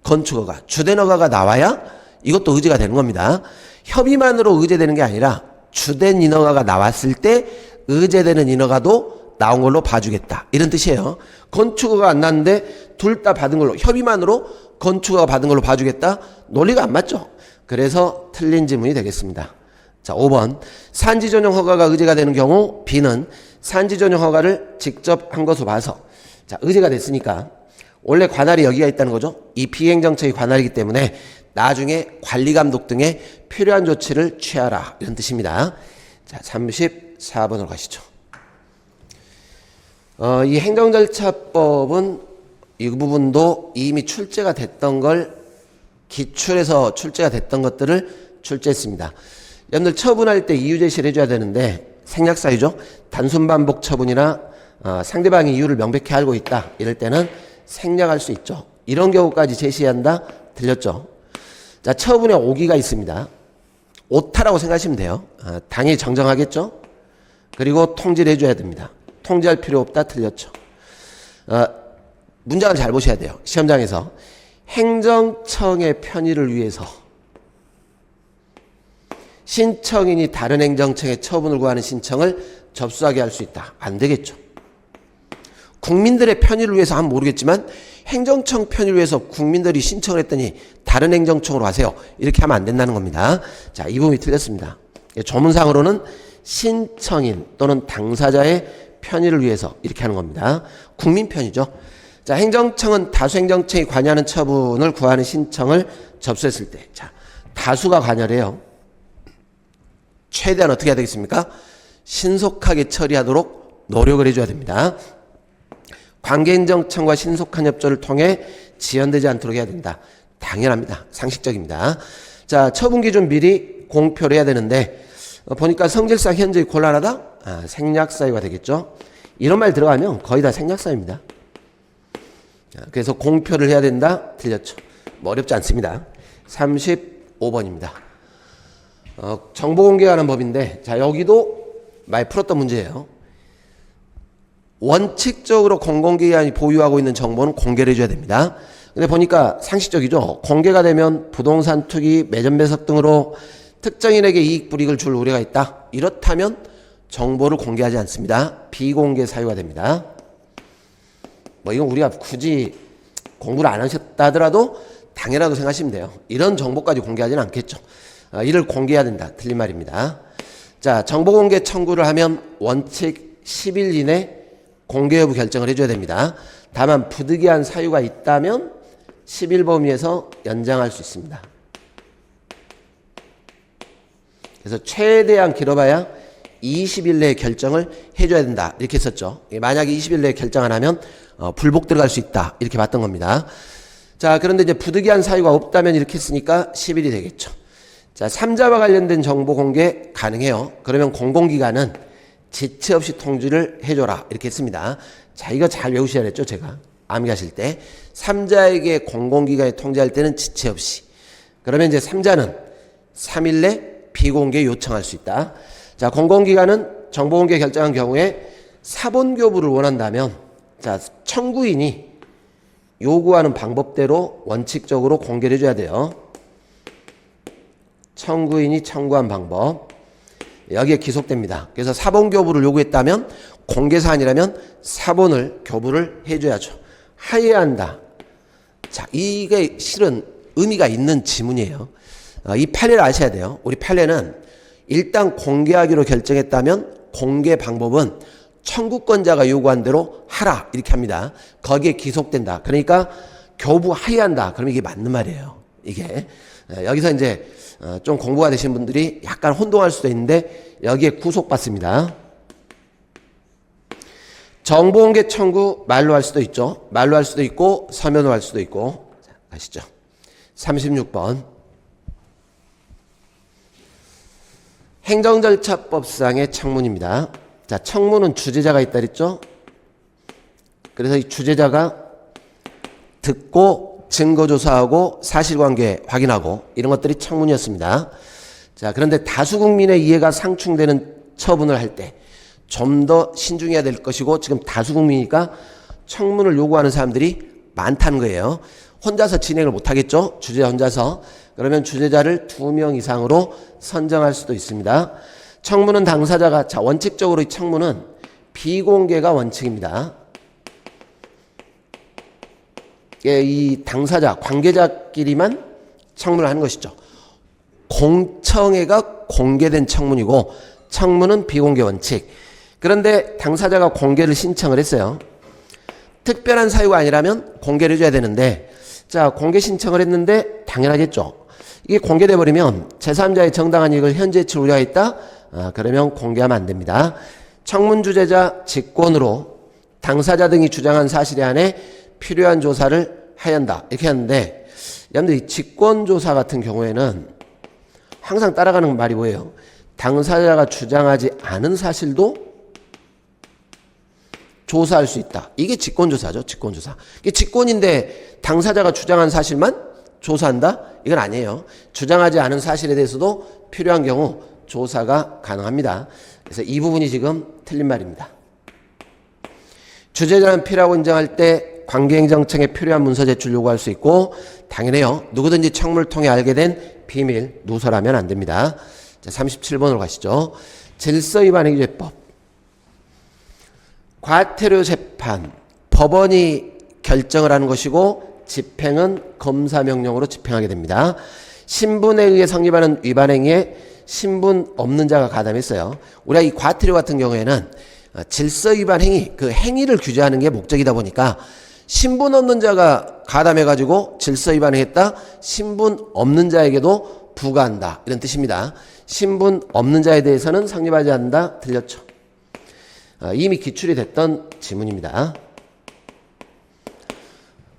건축허가, 주된 허가가 나와야 이것도 의제가 되는 겁니다. 협의만으로 의제되는 게 아니라 주된 인허가가 나왔을 때 의제되는 인허가도 나온 걸로 봐주겠다. 이런 뜻이에요. 건축허가 안 났는데 둘 다 받은 걸로, 협의만으로 건축허가 받은 걸로 봐주겠다. 논리가 안 맞죠. 그래서 틀린 지문이 되겠습니다. 자, 5번. 산지전용 허가가 의제가 되는 경우 B는 산지전용 허가를 직접 한 것으로 봐서, 자, 의제가 됐으니까 원래 관할이 여기가 있다는 거죠. 이 비행정청이 관할이기 때문에 나중에 관리감독 등의 필요한 조치를 취하라. 이런 뜻입니다. 자, 34번으로 가시죠. 이 행정절차법은 이 부분도 이미 출제가 됐던 걸 기출해서 출제가 됐던 것들을 출제했습니다. 여러분들 처분할 때 이유 제시를 해줘야 되는데 생략사유죠. 단순 반복 처분이나 상대방이 이유를 명백히 알고 있다. 이럴 때는 생략할 수 있죠. 이런 경우까지 제시한다. 들렸죠? 자, 처분에 오기가 있습니다. 오타라고 생각하시면 돼요. 당연히 정정하겠죠? 그리고 통지를 해줘야 됩니다. 통지할 필요 없다. 틀렸죠? 문장을 잘 보셔야 돼요. 시험장에서 행정청의 편의를 위해서 신청인이 다른 행정청에 처분을 구하는 신청을 접수하게 할 수 있다. 안 되겠죠. 국민들의 편의를 위해서 하면 모르겠지만 행정청 편의를 위해서 국민들이 신청을 했더니 다른 행정청으로 하세요. 이렇게 하면 안 된다는 겁니다. 자, 이 부분이 틀렸습니다. 조문상으로는 신청인 또는 당사자의 편의를 위해서 이렇게 하는 겁니다. 국민 편의죠. 자, 행정청은 다수 행정청이 관여하는 처분을 구하는 신청을 접수했을 때, 자, 다수가 관여해요. 최대한 어떻게 해야 되겠습니까? 신속하게 처리하도록 노력을 해줘야 됩니다. 관계행정청과 신속한 협조를 통해 지연되지 않도록 해야 된다. 당연합니다. 상식적입니다. 자, 처분 기준 미리 공표를 해야 되는데 보니까 성질상 현저히 곤란하다? 생략사유가 되겠죠. 이런 말 들어가면 거의 다 생략사유입니다. 그래서 공표를 해야 된다? 틀렸죠. 뭐 어렵지 않습니다. 35번입니다. 정보공개에 관한 법인데, 자, 여기도 많이 풀었던 문제예요. 원칙적으로 공공기관이 보유하고 있는 정보는 공개를 해줘야 됩니다. 근데 보니까 상식적이죠. 공개가 되면 부동산 투기, 매점 배석 등으로 특정인에게 이익 불이익을 줄 우려가 있다. 이렇다면 정보를 공개하지 않습니다. 비공개 사유가 됩니다. 뭐 이건 우리가 굳이 공부를 안 하셨다 하더라도 당연하다고 생각하시면 돼요. 이런 정보까지 공개하지는 않겠죠. 이를 공개해야 된다. 틀린 말입니다. 자, 정보공개 청구를 하면 원칙 10일 이내 공개 여부 결정을 해줘야 됩니다. 다만 부득이한 사유가 있다면 10일 범위에서 연장할 수 있습니다. 그래서 최대한 길어봐야 20일 내에 결정을 해줘야 된다. 이렇게 했었죠. 만약에 20일 내에 결정 안 하면 불복 들어갈 수 있다. 이렇게 봤던 겁니다. 자, 그런데 이제 부득이한 사유가 없다면 이렇게 했으니까 10일이 되겠죠. 자, 3자와 관련된 정보 공개 가능해요. 그러면 공공기관은 지체 없이 통지를 해줘라. 이렇게 했습니다. 자, 이거 잘 외우셔야 됐죠. 제가 암기하실 때 3자에게 공공기관에 통지할 때는 지체 없이. 그러면 이제 3자는 3일 내 비공개 요청할 수 있다. 자, 공공기관은 정보공개 결정한 경우에 사본교부를 원한다면, 자, 청구인이 요구하는 방법대로 원칙적으로 공개를 해줘야 돼요. 청구인이 청구한 방법. 여기에 기속됩니다. 그래서 사본교부를 요구했다면, 공개사안이라면 사본을 교부를 해줘야죠. 하여야 한다. 자, 이게 실은 의미가 있는 지문이에요. 이 판례를 아셔야 돼요. 우리 판례는 일단 공개하기로 결정했다면 공개 방법은 청구권자가 요구한 대로 하라 이렇게 합니다. 거기에 기속된다. 그러니까 교부하여야 한다. 그러면 이게 맞는 말이에요. 이게 여기서 이제 좀 공부가 되신 분들이 약간 혼동할 수도 있는데 여기에 구속받습니다. 정보공개 청구 말로 할 수도 있죠. 말로 할 수도 있고 서면으로 할 수도 있고. 자, 아시죠? 36번. 행정절차법상의 청문입니다. 자, 청문은 주재자가 있다 그랬죠? 그래서 이 주재자가 듣고 증거조사하고 사실관계 확인하고 이런 것들이 청문이었습니다. 자, 그런데 다수 국민의 이해가 상충되는 처분을 할 때 좀 더 신중해야 될 것이고 지금 다수 국민이니까 청문을 요구하는 사람들이 많다는 거예요. 혼자서 진행을 못하겠죠? 주재자 혼자서. 그러면 주재자를 2명 이상으로 선정할 수도 있습니다. 청문은 당사자가, 자, 원칙적으로 이 청문은 비공개가 원칙입니다. 이 당사자, 관계자끼리만 청문을 하는 것이죠. 공청회가 공개된 청문이고 청문은 비공개 원칙. 그런데 당사자가 공개를 신청을 했어요. 특별한 사유가 아니라면 공개를 해줘야 되는데, 자, 공개 신청을 했는데 당연하겠죠. 이게 공개돼 버리면 제3자의 정당한 이익을 현재치 우려가 있다? 그러면 공개하면 안 됩니다. 청문 주재자 직권으로 당사자 등이 주장한 사실에 한해 필요한 조사를 하ян다. 이렇게 하는데, 여러분들 이 직권조사 같은 경우에는 항상 따라가는 말이 뭐예요? 당사자가 주장하지 않은 사실도 조사할 수 있다. 이게 직권조사죠. 직권조사. 이게 직권인데 당사자가 주장한 사실만 조사한다? 이건 아니에요. 주장하지 않은 사실에 대해서도 필요한 경우 조사가 가능합니다. 그래서 이 부분이 지금 틀린 말입니다. 주재자는 필요하고 인정할 때 관계행정청에 필요한 문서 제출 요구할 수 있고, 당연해요. 누구든지 청문을 통해 알게 된 비밀 누설하면 안 됩니다. 자, 37번으로 가시죠. 질서위반행위죄법. 과태료 재판, 법원이 결정을 하는 것이고 집행은 검사명령으로 집행하게 됩니다. 신분에 의해 성립하는 위반행위에 신분 없는 자가 가담했어요. 우리가 이 과태료 같은 경우에는 질서위반 행위, 그 행위를 규제하는 게 목적이다 보니까 신분 없는 자가 가담해가지고 질서위반을 했다, 신분 없는 자에게도 부과한다, 이런 뜻입니다. 신분 없는 자에 대해서는 성립하지 않는다. 틀렸죠. 이미 기출이 됐던 지문입니다.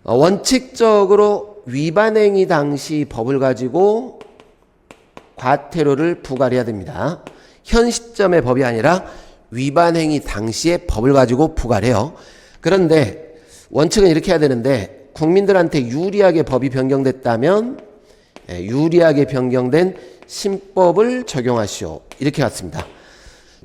원칙적으로 위반행위 당시 법을 가지고 과태료를 부과해야 됩니다. 현 시점의 법이 아니라 위반행위 당시의 법을 가지고 부과를 해요. 그런데 원칙은 이렇게 해야 되는데, 국민들한테 유리하게 법이 변경됐다면 유리하게 변경된 신법을 적용하시오, 이렇게 갔습니다.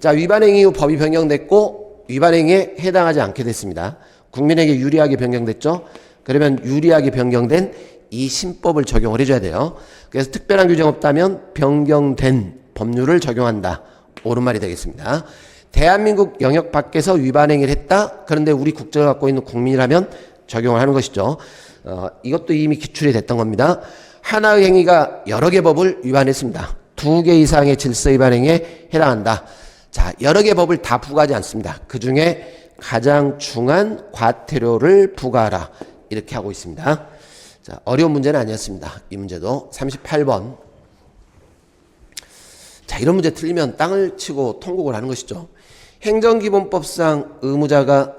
자, 위반행위 이후 법이 변경됐고 위반행위에 해당하지 않게 됐습니다. 국민에게 유리하게 변경됐죠. 그러면 유리하게 변경된 이 신법을 적용을 해줘야 돼요. 그래서 특별한 규정 없다면 변경된 법률을 적용한다. 옳은 말이 되겠습니다. 대한민국 영역 밖에서 위반행위를 했다. 그런데 우리 국적을 갖고 있는 국민이라면 적용을 하는 것이죠. 이것도 이미 기출이 됐던 겁니다. 하나의 행위가 여러 개 법을 위반했습니다. 두 개 이상의 질서 위반 행위에 해당한다. 자, 여러 개 법을 다 부과하지 않습니다. 그 중에 가장 중한 과태료를 부과하라. 이렇게 하고 있습니다. 자, 어려운 문제는 아니었습니다. 이 문제도 38번. 자, 이런 문제 틀리면 땅을 치고 통곡을 하는 것이죠. 행정기본법상 의무자가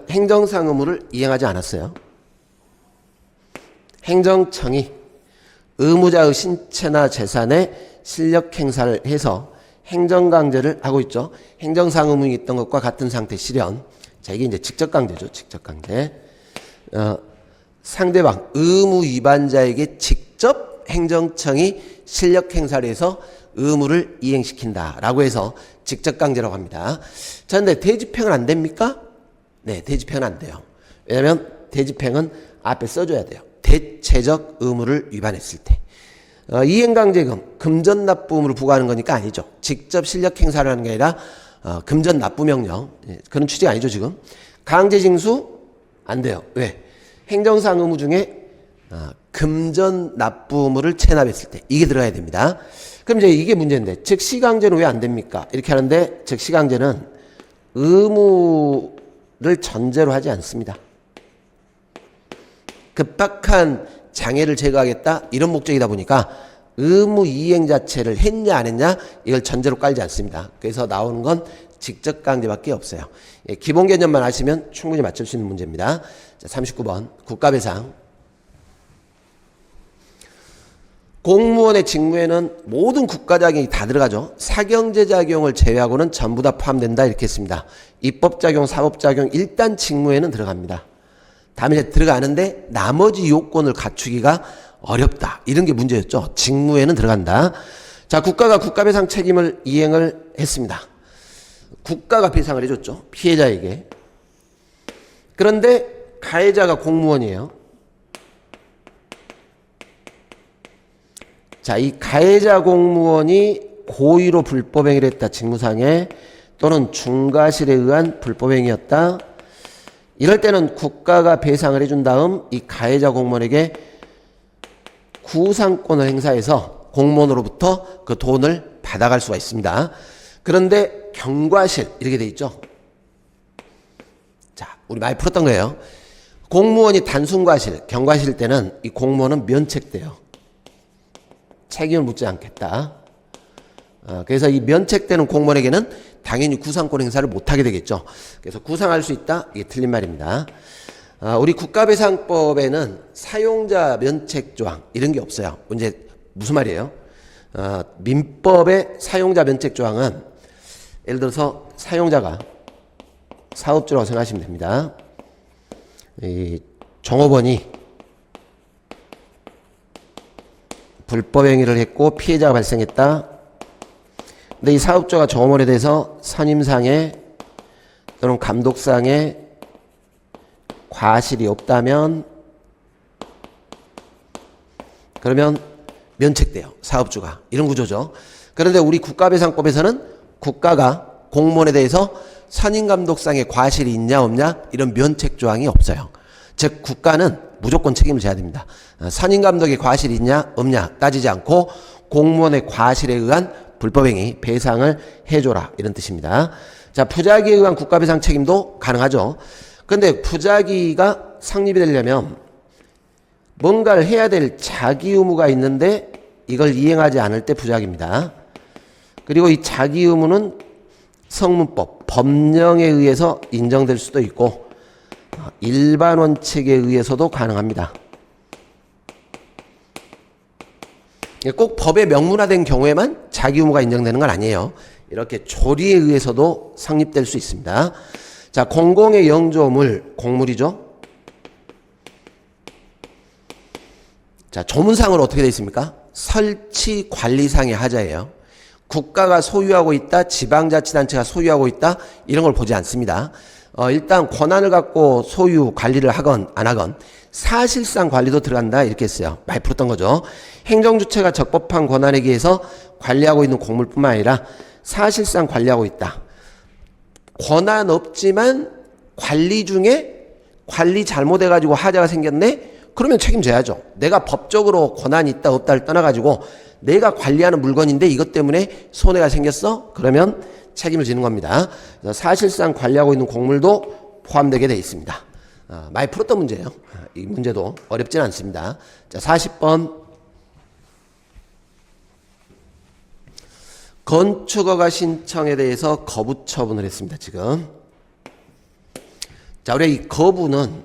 행정상 의무를 이행하지 않았어요. 행정청이 의무자의 신체나 재산에 실력 행사를 해서 행정강제를 하고 있죠. 행정상 의무이 있던 것과 같은 상태 실현. 자, 이게 이제 직접강제죠. 직접강제. 상대방 의무 위반자에게 직접 행정청이 실력 행사를 해서 의무를 이행시킨다라고 해서 직접강제라고 합니다. 자, 근데 대집행은 안 됩니까? 네, 대집행은 안 돼요. 왜냐하면 대집행은 앞에 써줘야 돼요. 대체적 의무를 위반했을 때. 이행강제금, 금전납부금으로 부과하는 거니까 아니죠. 직접 실력 행사를 하는 게 아니라 금전납부명령. 그런 취지가 아니죠, 지금. 강제징수 안 돼요. 왜? 행정상 의무 중에 금전납부금을 체납했을 때 이게 들어가야 됩니다. 그럼 이제 이게 문제인데 즉시강제는 왜 안 됩니까? 이렇게 하는데 즉시강제는 의무를 전제로 하지 않습니다. 급박한 장애를 제거하겠다 이런 목적이다 보니까 의무 이행 자체를 했냐 안 했냐 이걸 전제로 깔지 않습니다. 그래서 나오는 건 직접 강제밖에 없어요. 기본 개념만 아시면 충분히 맞출 수 있는 문제입니다. 자, 39번 국가배상. 공무원의 직무에는 모든 국가작용이 다 들어가죠. 사경제작용을 제외하고는 전부 다 포함된다 이렇게 했습니다. 입법작용, 사법작용 일단 직무에는 들어갑니다. 다음에 이제 들어가는데 나머지 요건을 갖추기가 어렵다. 이런 게 문제였죠. 직무에는 들어간다. 자, 국가가 국가배상 책임을 이행을 했습니다. 국가가 배상을 해줬죠. 피해자에게. 그런데 가해자가 공무원이에요. 자, 이 가해자 공무원이 고의로 불법행위를 했다. 직무상에 또는 중과실에 의한 불법행위였다. 이럴 때는 국가가 배상을 해준 다음 이 가해자 공무원에게 구상권을 행사해서 공무원으로부터 그 돈을 받아갈 수가 있습니다. 그런데 경과실 이렇게 돼 있죠. 자, 우리 많이 풀었던 거예요. 공무원이 단순과실, 경과실 때는 이 공무원은 면책돼요. 책임을 묻지 않겠다. 그래서 이 면책되는 공무원에게는 당연히 구상권 행사를 못하게 되겠죠. 그래서 구상할 수 있다. 이게 틀린 말입니다. 우리 국가배상법에는 사용자 면책 조항 이런 게 없어요. 이제 무슨 말이에요? 민법의 사용자 면책 조항은 예를 들어서 사용자가 사업주라고 생각하시면 됩니다. 이 종업원이 불법행위를 했고 피해자가 발생했다. 근데 이 사업주가 종업원에 대해서 선임상에 또는 감독상에 과실이 없다면 그러면 면책돼요. 사업주가. 이런 구조죠. 그런데 우리 국가배상법에서는 국가가 공무원에 대해서 선임감독상에 과실이 있냐 없냐 이런 면책 조항이 없어요. 즉 국가는 무조건 책임을 져야 됩니다. 선임감독의 과실이 있냐 없냐 따지지 않고 공무원의 과실에 의한 불법행위 배상을 해줘라 이런 뜻입니다. 자, 부작위에 의한 국가배상 책임도 가능하죠. 그런데 부작위가 성립이 되려면 뭔가를 해야 될 자기 의무가 있는데 이걸 이행하지 않을 때 부작위입니다. 그리고 이 자기 의무는 성문법, 법령에 의해서 인정될 수도 있고 일반 원칙에 의해서도 가능합니다. 꼭 법에 명문화된 경우에만 자기 의무가 인정되는 건 아니에요. 이렇게 조리에 의해서도 성립될 수 있습니다. 자, 공공의 영조물, 공물이죠. 자, 조문상으로 어떻게 되어 있습니까? 설치 관리상의 하자예요. 국가가 소유하고 있다, 지방자치단체가 소유하고 있다, 이런 걸 보지 않습니다. 일단 권한을 갖고 소유 관리를 하건 안 하건 사실상 관리도 들어간다 이렇게 했어요. 많이 풀었던 거죠. 행정주체가 적법한 권한에 의해서 관리하고 있는 공물뿐만 아니라 사실상 관리하고 있다. 권한 없지만 관리 중에 관리 잘못해가지고 하자가 생겼네. 그러면 책임져야죠. 내가 법적으로 권한이 있다 없다를 떠나가지고 내가 관리하는 물건인데 이것 때문에 손해가 생겼어? 그러면 책임을 지는 겁니다. 사실상 관리하고 있는 곡물도 포함되게 되어 있습니다. 많이 풀었던 문제예요. 이 문제도 어렵진 않습니다. 자, 40번. 건축허가 신청에 대해서 거부 처분을 했습니다. 지금. 자, 우리가 이 거부는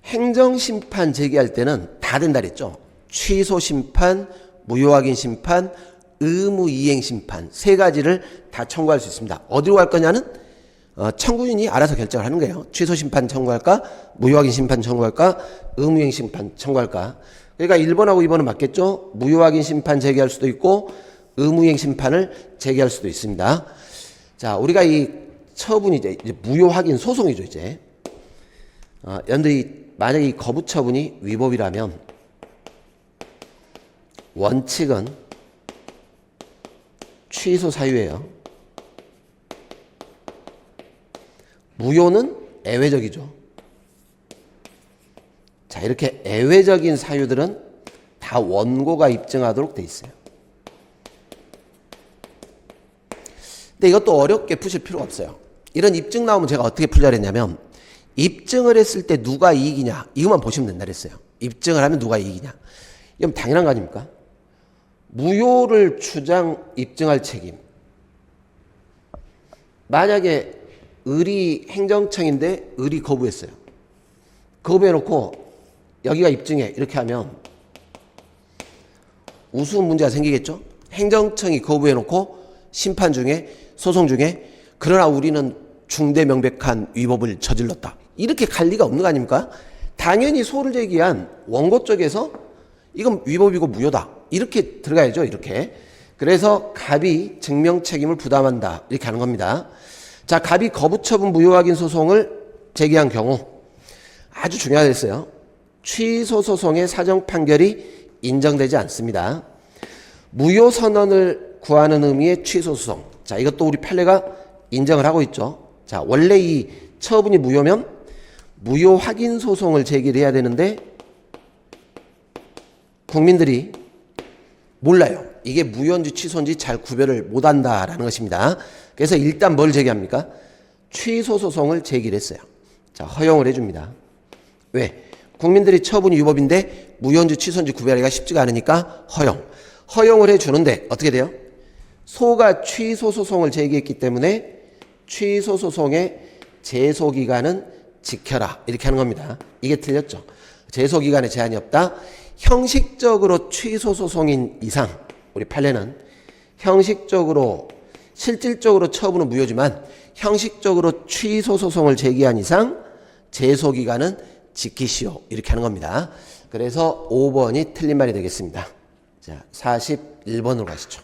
행정심판 제기할 때는 다 된다 그랬죠. 취소심판, 무효확인 심판, 의무이행 심판 세 가지를 다 청구할 수 있습니다. 어디로 갈 거냐는 청구인이 알아서 결정을 하는 거예요. 취소심판 청구할까? 무효확인 심판 청구할까? 의무이행 심판 청구할까? 그러니까 1번하고 2번은 맞겠죠? 무효확인 심판 제기할 수도 있고 의무이행 심판을 제기할 수도 있습니다. 자, 우리가 이 처분이 이제 무효확인 소송이죠, 이제. 여러분들이 만약에 이 거부 처분이 위법이라면 원칙은 취소 사유예요. 무효는 애외적이죠. 자, 이렇게 애외적인 사유들은 다 원고가 입증하도록 돼 있어요. 근데 이것도 어렵게 푸실 필요가 없어요. 이런 입증 나오면 제가 어떻게 풀자 그랬냐면 입증을 했을 때 누가 이익이냐 이것만 보시면 된다 그랬어요. 입증을 하면 누가 이익이냐. 이건 당연한 거 아닙니까? 무효를 주장 입증할 책임. 만약에 의리 행정청인데 의리 거부했어요. 거부해놓고 여기가 입증해 이렇게 하면 우스운 문제가 생기겠죠. 행정청이 거부해놓고 심판 중에 소송 중에 그러나 우리는 중대 명백한 위법을 저질렀다. 이렇게 갈 리가 없는 거 아닙니까? 당연히 소를 제기한 원고 쪽에서 이건 위법이고 무효다. 이렇게 들어가야죠. 이렇게. 그래서 갑이 증명 책임을 부담한다. 이렇게 하는 겁니다. 자, 갑이 거부 처분 무효 확인 소송을 제기한 경우 아주 중요하게 됐어요. 취소 소송의 사정 판결이 인정되지 않습니다. 무효 선언을 구하는 의미의 취소 소송. 자, 이것도 우리 판례가 인정을 하고 있죠. 자, 원래 이 처분이 무효면 무효 확인 소송을 제기를 해야 되는데 국민들이 몰라요. 이게 무효인지 취소인지 잘 구별을 못한다라는 것입니다. 그래서 일단 뭘 제기합니까? 취소 소송을 제기를 했어요. 자, 허용을 해줍니다. 왜? 국민들이 처분이 위법인데 무효인지 취소인지 구별하기가 쉽지가 않으니까 허용을 해주는데 어떻게 돼요? 소가 취소 소송을 제기했기 때문에 취소 소송의 제소 기간은 지켜라 이렇게 하는 겁니다. 이게 틀렸죠. 제소 기간에 제한이 없다. 형식적으로 취소 소송인 이상 우리 판례는 형식적으로 실질적으로 처분은 무효지만 형식적으로 취소 소송을 제기한 이상 제소 기간은 지키시오 이렇게 하는 겁니다. 그래서 5번이 틀린 말이 되겠습니다. 자, 41번으로 가시죠.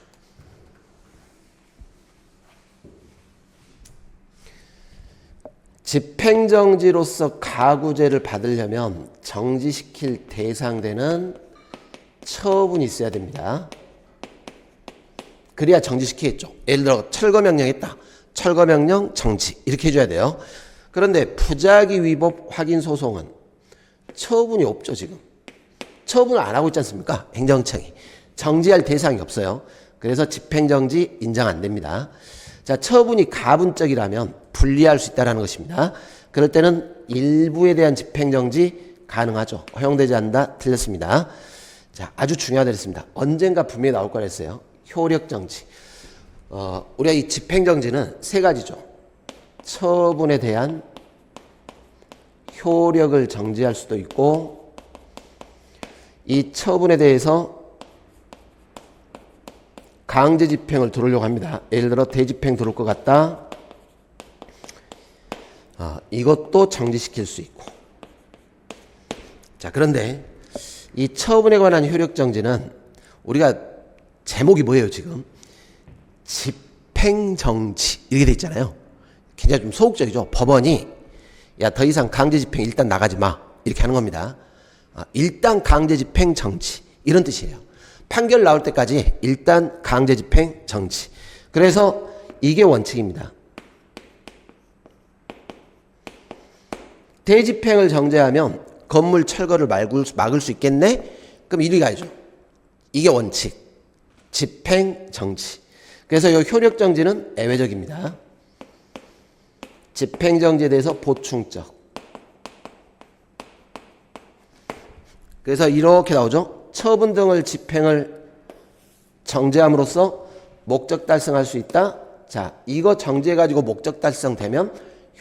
집행정지로서 가구제를 받으려면 정지시킬 대상되는 처분이 있어야 됩니다. 그래야 정지시키겠죠. 예를 들어 철거명령 했다. 철거명령 정지 이렇게 해줘야 돼요. 그런데 부작위 위법 확인 소송은 처분이 없죠. 지금 처분을 안 하고 있지 않습니까? 행정청이 정지할 대상이 없어요. 그래서 집행정지 인정 안 됩니다. 자, 처분이 가분적이라면 분리할 수 있다는 것입니다. 그럴 때는 일부에 대한 집행정지 가능하죠. 허용되지 않는다. 틀렸습니다. 자, 아주 중요하다 그랬습니다. 언젠가 분명히 나올 거라 했어요. 효력정지. 우리가 이 집행정지는 세 가지죠. 처분에 대한 효력을 정지할 수도 있고 이 처분에 대해서 강제 집행을 들어오려고 합니다. 예를 들어 대집행 들어올 것 같다. 이것도 정지시킬 수 있고. 자, 그런데 이 처분에 관한 효력정지는 우리가 제목이 뭐예요 지금? 집행정지 이렇게 돼 있잖아요. 굉장히 좀 소극적이죠. 법원이 야, 더 이상 강제집행 일단 나가지 마 이렇게 하는 겁니다. 일단 강제집행 정지 이런 뜻이에요. 판결 나올 때까지 일단 강제집행 정지. 그래서 이게 원칙입니다. 대집행을 정지하면 건물 철거를 막을 수 있겠네? 그럼 이리 가야죠. 이게 원칙. 집행정지. 그래서 이 효력정지는 애외적입니다. 집행정지에 대해서 보충적. 그래서 이렇게 나오죠. 처분 등을 집행을 정지함으로써 목적 달성할 수 있다. 자, 이거 정지해가지고 목적 달성되면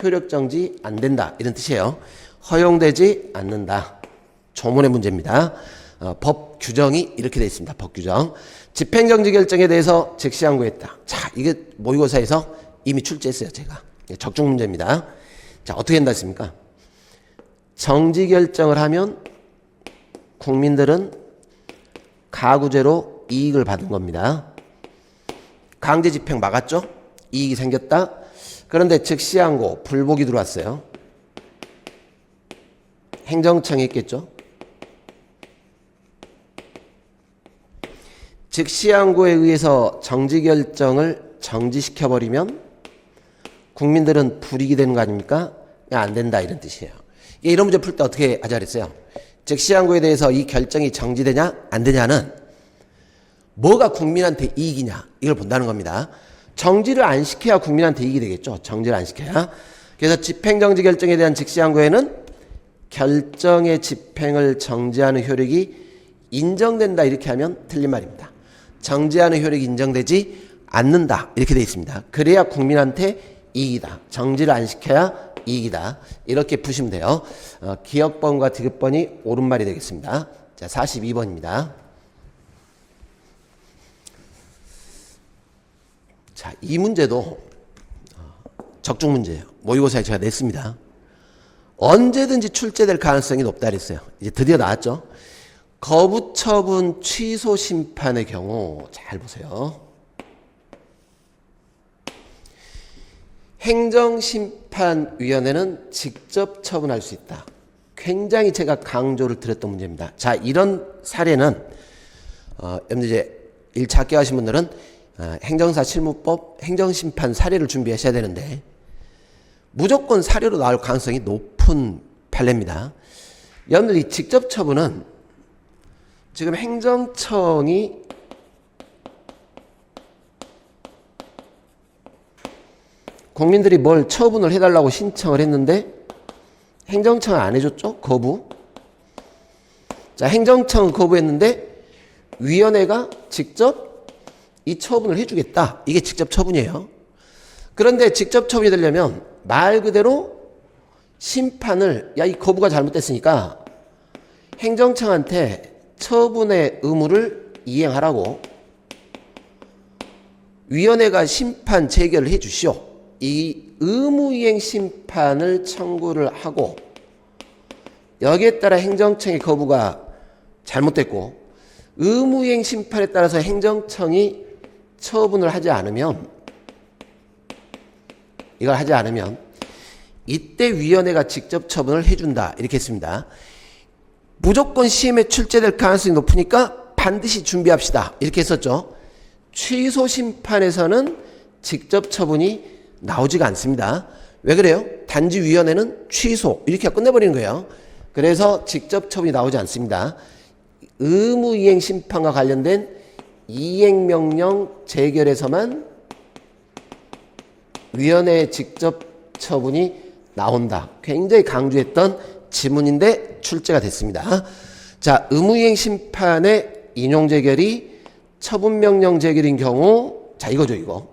효력정지 안 된다. 이런 뜻이에요. 허용되지 않는다. 조문의 문제입니다. 법 규정이 이렇게 되어 있습니다. 법 규정. 집행정지 결정에 대해서 즉시 항고했다. 자, 이게 모의고사에서 이미 출제했어요. 제가. 적중 문제입니다. 자, 어떻게 된다 했습니까? 정지 결정을 하면 국민들은 가구제로 이익을 받은 겁니다. 강제 집행 막았죠? 이익이 생겼다. 그런데 즉시 항고 불복이 들어왔어요. 행정청이 있겠죠? 즉시 항고에 의해서 정지 결정을 정지시켜버리면 국민들은 불이익이 되는 거 아닙니까? 안 된다 이런 뜻이에요. 이런 문제 풀 때 어떻게 하자 그랬어요? 즉시 항고에 대해서 이 결정이 정지되냐 안 되냐는 뭐가 국민한테 이익이냐 이걸 본다는 겁니다. 정지를 안 시켜야 국민한테 이익이 되겠죠. 정지를 안 시켜야. 그래서 집행정지 결정에 대한 즉시 항고에는 결정의 집행을 정지하는 효력이 인정된다 이렇게 하면 틀린 말입니다. 정지하는 효력이 인정되지 않는다 이렇게 되어 있습니다. 그래야 국민한테 이익이다. 정지를 안 시켜야 이익이다. 이렇게 푸시면 돼요. 기억번과 디귿번이 옳은 말이 되겠습니다. 자, 42번입니다. 자, 이 문제도 적중 문제예요. 모의고사에 제가 냈습니다. 언제든지 출제될 가능성이 높다 그랬어요. 이제 드디어 나왔죠. 거부처분 취소 심판의 경우 잘 보세요. 행정심판위원회는 직접 처분할 수 있다. 굉장히 제가 강조를 드렸던 문제입니다. 자, 이런 사례는 여러분들 이제 1차 합격하신 분들은 행정사 실무법 행정심판 사례를 준비하셔야 되는데 무조건 사례로 나올 가능성이 높은 판례입니다. 여러분들 이 직접 처분은 지금 행정청이 국민들이 뭘 처분을 해달라고 신청을 했는데 행정청은 안 해줬죠? 거부. 자, 행정청은 거부했는데 위원회가 직접 이 처분을 해주겠다. 이게 직접 처분이에요. 그런데 직접 처분이 되려면 말 그대로 심판을 야, 이 거부가 잘못됐으니까 행정청한테 처분의 의무를 이행하라고 위원회가 심판 재결을 해 주시오. 이 의무이행 심판을 청구를 하고 여기에 따라 행정청의 거부가 잘못됐고 의무이행 심판에 따라서 행정청이 처분을 하지 않으면 이걸 하지 않으면 이때 위원회가 직접 처분을 해준다 이렇게 했습니다. 무조건 시험에 출제될 가능성이 높으니까 반드시 준비합시다 이렇게 했었죠. 취소 심판에서는 직접 처분이 나오지가 않습니다. 왜 그래요? 단지 위원회는 취소 이렇게 끝내버리는 거예요. 그래서 직접 처분이 나오지 않습니다. 의무이행 심판과 관련된 이행명령 재결에서만 위원회의 직접 처분이 나온다. 굉장히 강조했던 지문인데 출제가 됐습니다. 자, 의무이행 심판의 인용 재결이 처분명령 재결인 경우 자 이거죠 이거.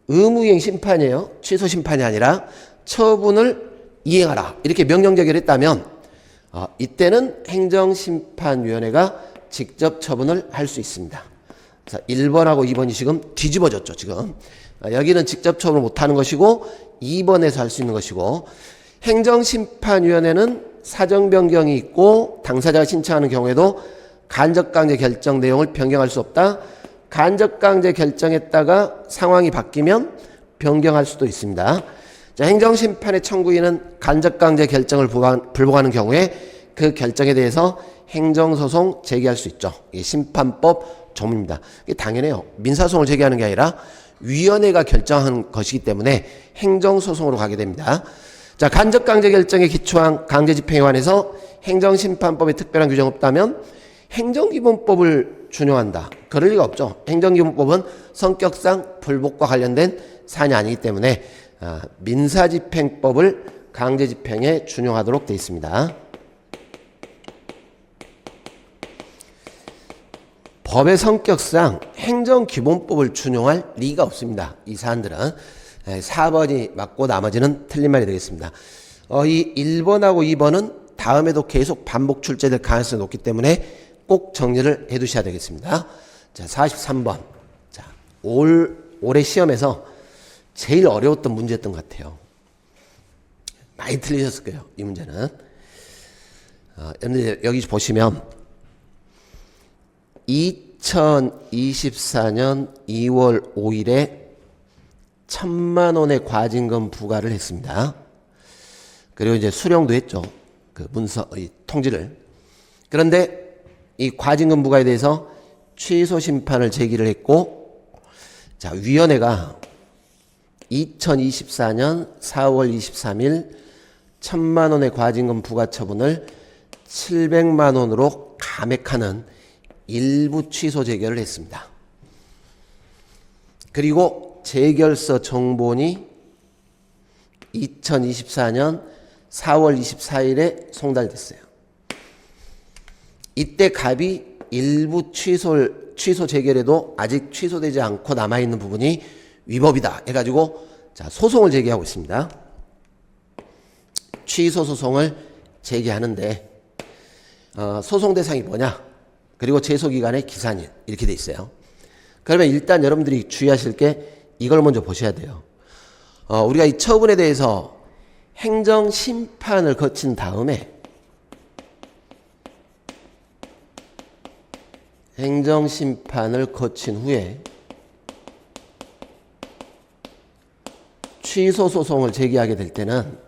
의무이행 심판이에요. 취소 심판이 아니라 처분을 이행하라. 이렇게 명령 재결했다면 이때는 행정심판위원회가 직접 처분을 할 수 있습니다. 자, 1번하고 2번이 지금 뒤집어졌죠. 지금 여기는 직접 처분을 못하는 것이고 2번에서 할 수 있는 것이고 행정심판위원회는 사정 변경이 있고 당사자가 신청하는 경우에도 간접강제 결정 내용을 변경할 수 없다. 간접강제 결정했다가 상황이 바뀌면 변경할 수도 있습니다. 자, 행정심판의 청구인은 간접강제 결정을 불복하는 경우에 그 결정에 대해서 행정소송 제기할 수 있죠. 이게 심판법 조문입니다. 이게 당연해요. 민사소송을 제기하는 게 아니라 위원회가 결정한 것이기 때문에 행정소송으로 가게 됩니다. 자, 간접강제 결정에 기초한 강제집행에 관해서 행정심판법에 특별한 규정 없다면 행정기본법을 준용한다. 그럴 리가 없죠. 행정기본법은 성격상 불복과 관련된 사안이 아니기 때문에 민사집행법을 강제집행에 준용하도록 되어 있습니다. 법의 성격상 행정기본법을 준용할 리가 없습니다. 이 사안들은 4번이 맞고 나머지는 틀린 말이 되겠습니다. 이 1번하고 2번은 다음에도 계속 반복 출제될 가능성이 높기 때문에 꼭 정리를 해 두셔야 되겠습니다. 자, 43번. 자, 올해 시험에서 제일 어려웠던 문제였던 것 같아요. 많이 틀리셨을 거예요, 이 문제는. 여러분들 여기 보시면 2024년 2월 5일에 1,000만 원의 과징금 부과를 했습니다. 그리고 이제 수령도 했죠. 그 문서, 이 통지를. 그런데 이 과징금 부과에 대해서 취소 심판을 제기를 했고, 자, 위원회가 2024년 4월 23일 1,000만 원의 과징금 부과 처분을 700만 원으로 감액하는 일부 취소 재결을 했습니다. 그리고 재결서 정본이 2024년 4월 24일에 송달됐어요. 이때 갑이 일부 취소 재결에도 아직 취소되지 않고 남아있는 부분이 위법이다 해가지고 자, 소송을 제기하고 있습니다. 취소 소송을 제기하는데 소송 대상이 뭐냐? 그리고 제소기간의 기산일 이렇게 돼 있어요. 그러면 일단 여러분들이 주의하실 게 이걸 먼저 보셔야 돼요. 우리가 이 처분에 대해서 행정심판을 거친 다음에 행정심판을 거친 후에 취소소송을 제기하게 될 때는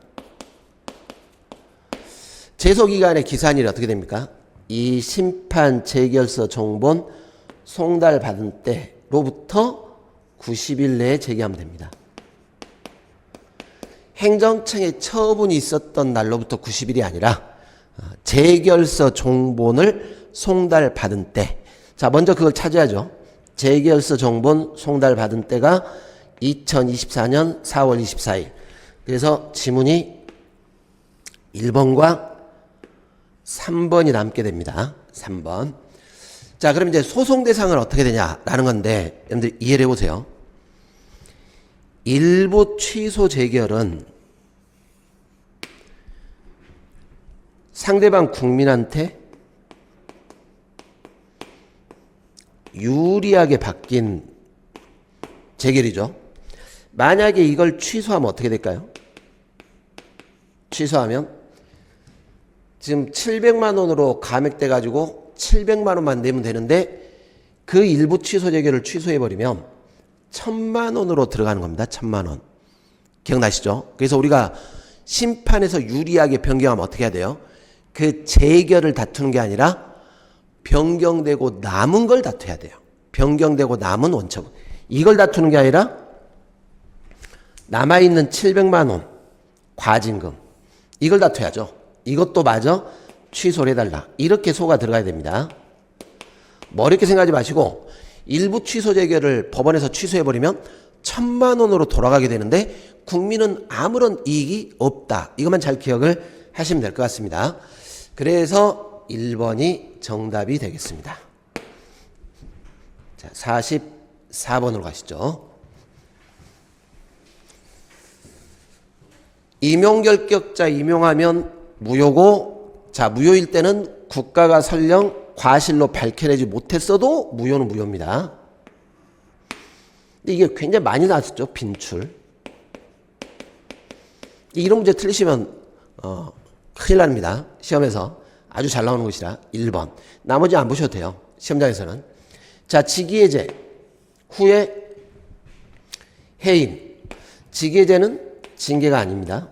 제소기간의 기산일이 어떻게 됩니까? 이 심판 재결서 정본 송달받은 때로부터 90일 내에 제기하면 됩니다. 행정청에 처분이 있었던 날로부터 90일이 아니라 재결서 종본을 송달받은 때. 자, 먼저 그걸 찾아야죠. 재결서 종본 송달받은 때가 2024년 4월 24일. 그래서 지문이 1번과 3번이 남게 됩니다. 3번. 자, 그럼 이제 소송 대상은 어떻게 되냐라는 건데, 여러분들 이해를 해보세요. 일부 취소 재결은 상대방 국민한테 유리하게 바뀐 재결이죠. 만약에 이걸 취소하면 어떻게 될까요? 취소하면 지금 700만 원으로 감액돼 가지고 700만 원만 내면 되는데 그 일부 취소 재결을 취소해버리면 1,000만 원으로 들어가는 겁니다. 1,000만 원. 기억나시죠? 그래서 우리가 심판에서 유리하게 변경하면 어떻게 해야 돼요? 그 재결을 다투는 게 아니라 변경되고 남은 걸 다투어야 돼요. 변경되고 남은 원처분. 이걸 다투는 게 아니라 남아있는 700만 원 과징금. 이걸 다투어야죠. 이것도 마저 취소를 해달라. 이렇게 소가 들어가야 됩니다. 뭐 어렵게 생각하지 마시고 일부 취소 재결을 법원에서 취소해버리면 1,000만 원으로 돌아가게 되는데 국민은 아무런 이익이 없다. 이것만 잘 기억을 하시면 될 것 같습니다. 그래서 1번이 정답이 되겠습니다. 자, 44번으로 가시죠. 임용결격자 임용하면 무효고, 자, 무효일 때는 국가가 설령 과실로 밝혀내지 못했어도 무효는 무효입니다. 근데 이게 굉장히 많이 나왔죠. 빈출. 이런 문제 틀리시면 큰일 납니다. 시험에서 아주 잘 나오는 것이라 1번. 나머지 안 보셔도 돼요. 시험장에서는. 자, 직위해제 후에 해임. 직위해제는 징계가 아닙니다.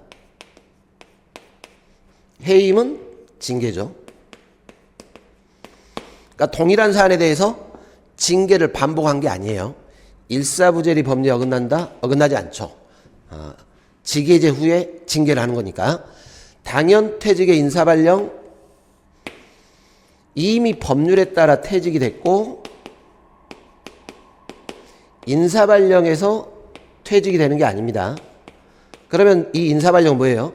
해임은 징계죠. 그러니까 동일한 사안에 대해서 징계를 반복한 게 아니에요. 일사부재리 법리에 어긋난다? 어긋나지 않죠. 직계제 후에 징계를 하는 거니까. 당연퇴직의 인사발령, 이미 법률에 따라 퇴직이 됐고 인사발령에서 퇴직이 되는 게 아닙니다. 그러면 이 인사발령 뭐예요?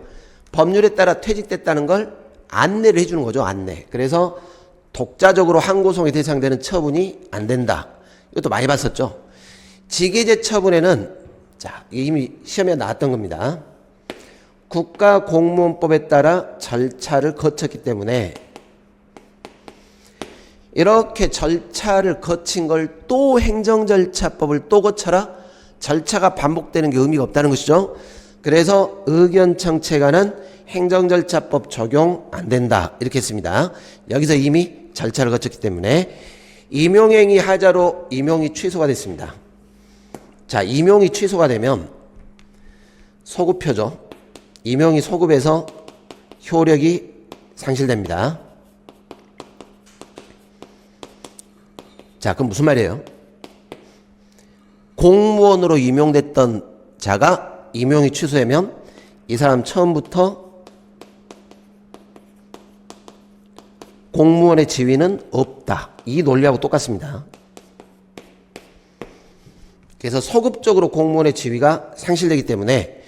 법률에 따라 퇴직됐다는 걸 안내를 해주는 거죠. 안내. 그래서 독자적으로 항고송에 대상되는 처분이 안 된다. 이것도 많이 봤었죠. 직계제 처분에는 자, 이미 시험에 나왔던 겁니다. 국가공무원법에 따라 절차를 거쳤기 때문에 이렇게 절차를 거친 걸 또 행정절차법을 또 거쳐라? 절차가 반복되는 게 의미가 없다는 것이죠. 그래서 의견청체에 관한 행정절차법 적용 안 된다. 이렇게 했습니다. 여기서 이미 절차를 거쳤기 때문에 임용행위 하자로 임용이 취소가 됐습니다. 자, 임용이 취소가 되면 소급표죠. 임용이 소급해서 효력이 상실됩니다. 자, 그럼 무슨 말이에요? 공무원으로 임용됐던 자가 임용이 취소되면 이 사람 처음부터 공무원의 지위는 없다. 이 논리하고 똑같습니다. 그래서 소급적으로 공무원의 지위가 상실되기 때문에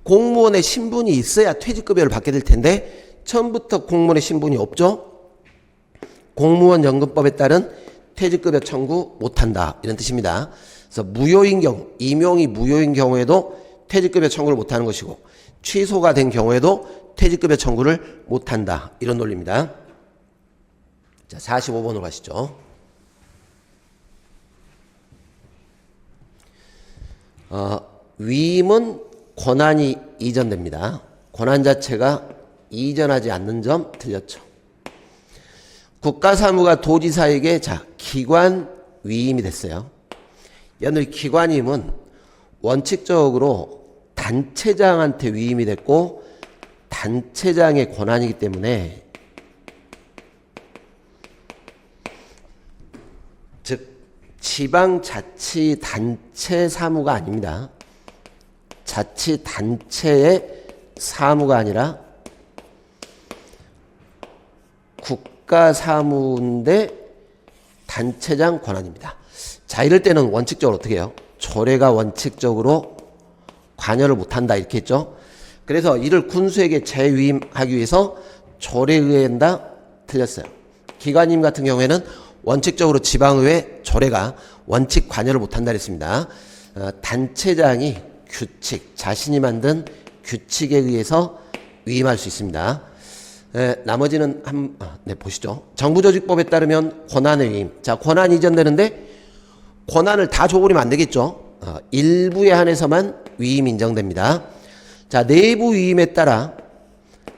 공무원의 신분이 있어야 퇴직급여를 받게 될 텐데 처음부터 공무원의 신분이 없죠. 공무원 연금법에 따른 퇴직급여 청구 못한다. 이런 뜻입니다. 그래서 무효인 경우, 임용이 무효인 경우에도 퇴직급여 청구를 못하는 것이고 취소가 된 경우에도 퇴직급여 청구를 못한다. 이런 논리입니다. 자, 45번으로 가시죠. 위임은 권한이 이전됩니다. 권한 자체가 이전하지 않는 점 틀렸죠. 국가사무가 도지사에게 자, 기관 위임이 됐어요. 연일 기관임은 원칙적으로 단체장한테 위임이 됐고 단체장의 권한이기 때문에 즉 지방자치단체 사무가 아닙니다. 자치단체의 사무가 아니라 국가사무인데 단체장 권한입니다. 자, 이럴 때는 원칙적으로 어떻게 해요? 조례가 원칙적으로 관여를 못한다 이렇게 했죠. 그래서 이를 군수에게 재위임하기 위해서 조례에 의한다 틀렸어요. 기관임 같은 경우에는 원칙적으로 지방의회 조례가 원칙 관여를 못한다 그랬습니다. 단체장이 규칙, 자신이 만든 규칙에 의해서 위임할 수 있습니다. 나머지는 보시죠. 정부조직법에 따르면 권한의 위임. 자, 권한 이전되는데 권한을 다 줘버리면 안 되겠죠. 일부에 한해서만 위임 인정됩니다. 자, 내부 위임에 따라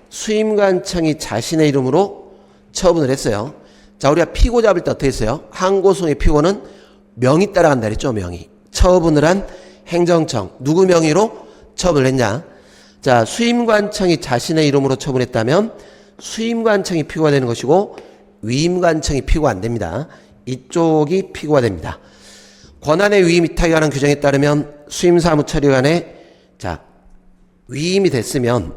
수임관청이 자신의 이름으로 처분을 했어요. 자, 우리가 피고 잡을 때 어떻게 했어요? 항고송의 피고는 명의 따라간다 그랬죠. 명의. 처분을 한 행정청. 누구 명의로 처분을 했냐? 자, 수임관청이 자신의 이름으로 처분했다면 수임관청이 피고가 되는 것이고 위임관청이 피고가 안 됩니다. 이쪽이 피고가 됩니다. 권한의 위임 위탁에 관한 규정에 따르면 수임사무 처리관에 자, 위임이 됐으면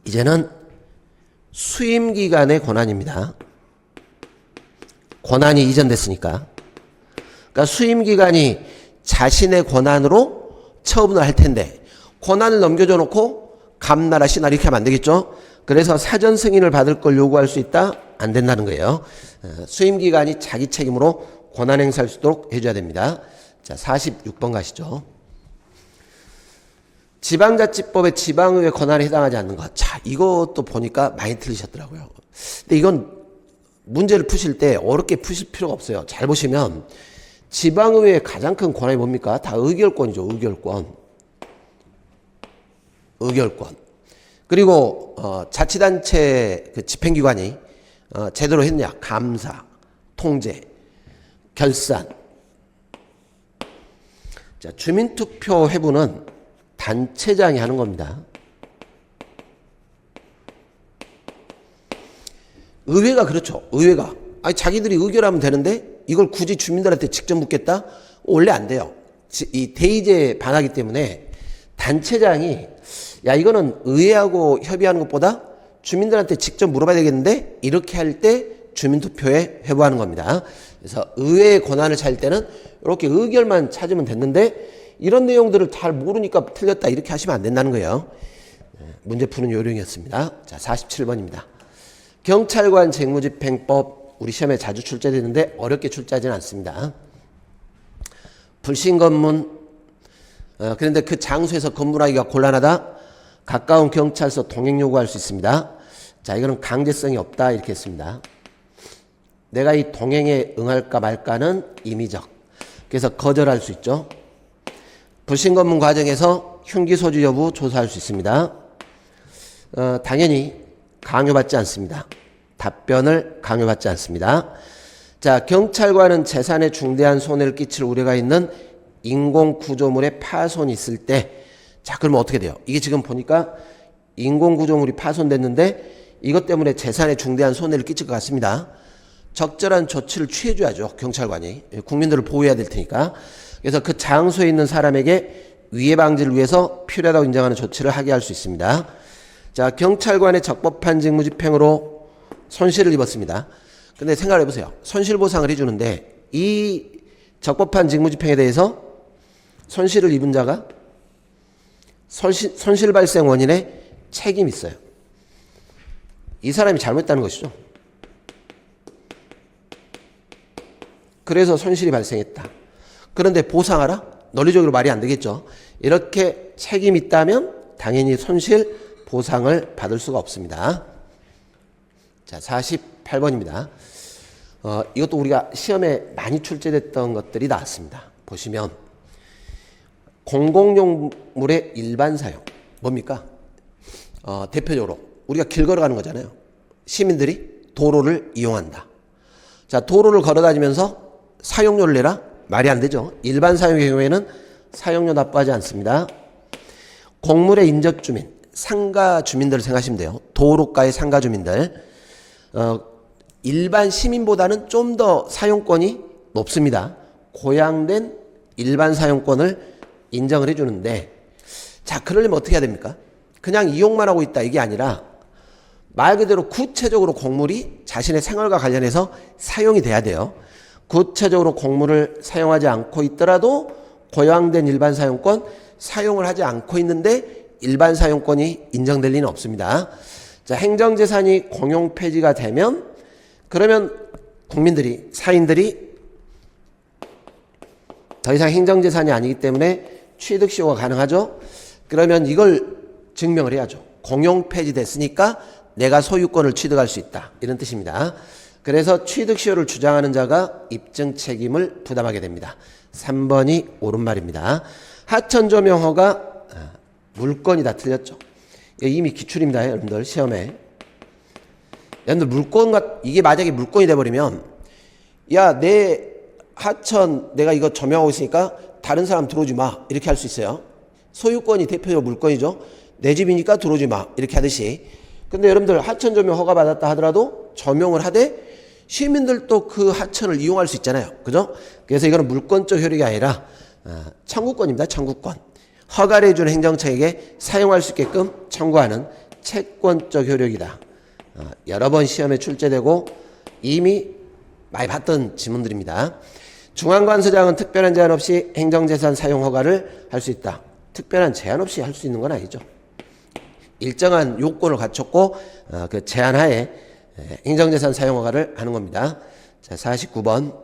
이제는 수임기관의 권한입니다. 권한이 이전됐으니까. 그러니까 수임기관이 자신의 권한으로 처분을 할 텐데 권한을 넘겨줘 놓고 감나라 시나라 이렇게 하면 안 되겠죠. 그래서 사전 승인을 받을 걸 요구할 수 있다? 안 된다는 거예요. 수임기관이 자기 책임으로 권한 행사할 수 있도록 해줘야 됩니다. 자, 46번 가시죠. 지방자치법의 지방의회 권한에 해당하지 않는 것. 자, 이것도 보니까 많이 틀리셨더라고요. 근데 이건 문제를 푸실 때 어렵게 푸실 필요가 없어요. 잘 보시면 지방의회의 가장 큰 권한이 뭡니까? 다 의결권이죠. 의결권. 의결권. 그리고 자치단체 그 집행기관이 제대로 했냐? 감사, 통제, 결산. 자, 주민투표 회부는 단체장이 하는 겁니다. 의회가 그렇죠. 의회가. 아니, 자기들이 의결하면 되는데 이걸 굳이 주민들한테 직접 묻겠다? 원래 안 돼요. 이 대의제에 반하기 때문에 단체장이 야 이거는 의회하고 협의하는 것보다 주민들한테 직접 물어봐야 되겠는데 이렇게 할 때 주민투표에 회부하는 겁니다. 그래서 의회의 권한을 찾을 때는 이렇게 의결만 찾으면 됐는데 이런 내용들을 잘 모르니까 틀렸다 이렇게 하시면 안 된다는 거예요. 문제 푸는 요령이었습니다. 자, 47번입니다. 경찰관 직무집행법 우리 시험에 자주 출제되는데 어렵게 출제하지는 않습니다. 불신검문 그런데 그 장소에서 검문하기가 곤란하다. 가까운 경찰서 동행 요구할 수 있습니다. 자, 이거는 강제성이 없다 이렇게 했습니다. 내가 이 동행에 응할까 말까는 임의적. 그래서 거절할 수 있죠. 불신검문 과정에서 흉기 소지 여부 조사할 수 있습니다. 당연히 강요받지 않습니다. 답변을 강요받지 않습니다. 자, 경찰관은 재산에 중대한 손해를 끼칠 우려가 있는 인공구조물의 파손이 있을 때, 자, 그러면 어떻게 돼요? 이게 지금 보니까 인공구조물이 파손됐는데 이것 때문에 재산에 중대한 손해를 끼칠 것 같습니다. 적절한 조치를 취해줘야죠. 경찰관이. 국민들을 보호해야 될 테니까. 그래서 그 장소에 있는 사람에게 위해 방지를 위해서 필요하다고 인정하는 조치를 하게 할 수 있습니다. 자, 경찰관의 적법한 직무집행으로 손실을 입었습니다. 근데 생각을 해보세요. 손실보상을 해주는데 이 적법한 직무집행에 대해서 손실을 입은 자가 손실 발생 원인에 책임이 있어요. 이 사람이 잘못했다는 것이죠. 그래서 손실이 발생했다. 그런데 보상하라? 논리적으로 말이 안 되겠죠. 이렇게 책임이 있다면 당연히 손실 보상을 받을 수가 없습니다. 자, 48번입니다. 이것도 우리가 시험에 많이 출제됐던 것들이 나왔습니다. 보시면 공공용물의 일반 사용 뭡니까? 대표적으로 우리가 길 걸어가는 거잖아요. 시민들이 도로를 이용한다. 자, 도로를 걸어다니면서 사용료를 내라? 말이 안 되죠. 일반 사용의 경우에는 사용료 납부하지 않습니다. 공물의 인접주민, 상가 주민들을 생각하시면 돼요. 도로가의 상가 주민들. 일반 시민보다는 좀 더 사용권이 높습니다. 고양된 일반 사용권을 인정을 해주는데, 자, 그러려면 어떻게 해야 됩니까? 그냥 이용만 하고 있다 이게 아니라 말 그대로 구체적으로 공물이 자신의 생활과 관련해서 사용이 돼야 돼요. 구체적으로 공물을 사용하지 않고 있더라도 고양된 일반 사용권 사용을 하지 않고 있는데 일반 사용권이 인정될 리는 없습니다. 자, 행정재산이 공용 폐지가 되면 그러면 국민들이, 사인들이 더 이상 행정재산이 아니기 때문에 취득시효가 가능하죠. 그러면 이걸 증명을 해야죠. 공용 폐지됐으니까 내가 소유권을 취득할 수 있다. 이런 뜻입니다. 그래서 취득시효를 주장하는 자가 입증 책임을 부담하게 됩니다. 3번이 옳은 말입니다. 하천조명허가 물건이다. 틀렸죠. 이미 기출입니다. 여러분들 시험에. 여러분들 이게 만약에 물건이 돼버리면 야, 내 하천 내가 이거 조명하고 있으니까 다른 사람 들어오지 마. 이렇게 할 수 있어요. 소유권이 대표적으로 물건이죠. 내 집이니까 들어오지 마. 이렇게 하듯이. 근데 여러분들 하천 조명 허가 받았다 하더라도 조명을 하되 시민들도 그 하천을 이용할 수 있잖아요. 그죠? 그래서 이거는 물권적 효력이 아니라 청구권입니다. 청구권. 허가를 해주는 행정처에게 사용할 수 있게끔 청구하는 채권적 효력이다. 여러 번 시험에 출제되고 이미 많이 봤던 지문들입니다. 중앙관서장은 특별한 제한 없이 행정재산 사용 허가를 할 수 있다. 특별한 제한 없이 할 수 있는 건 아니죠. 일정한 요건을 갖췄고 그 제한 하에 행정재산 사용 허가를 하는 겁니다. 자, 49번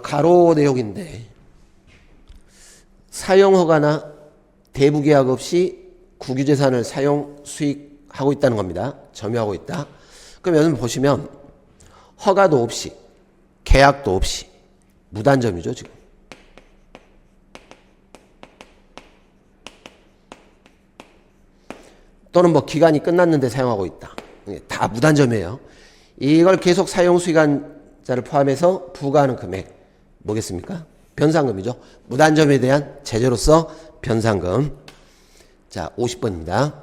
가로 내용인데 사용 허가나 대부 계약 없이 국유재산을 사용 수익하고 있다는 겁니다. 점유하고 있다. 그럼 여러분 보시면 허가도 없이 계약도 없이 무단점유죠 지금. 또는 뭐 기간이 끝났는데 사용하고 있다. 다 무단점이에요. 이걸 계속 사용 수익한 자를 포함해서 부과하는 금액 뭐겠습니까? 변상금이죠. 무단점에 대한 제재로서 변상금. 자, 50번입니다.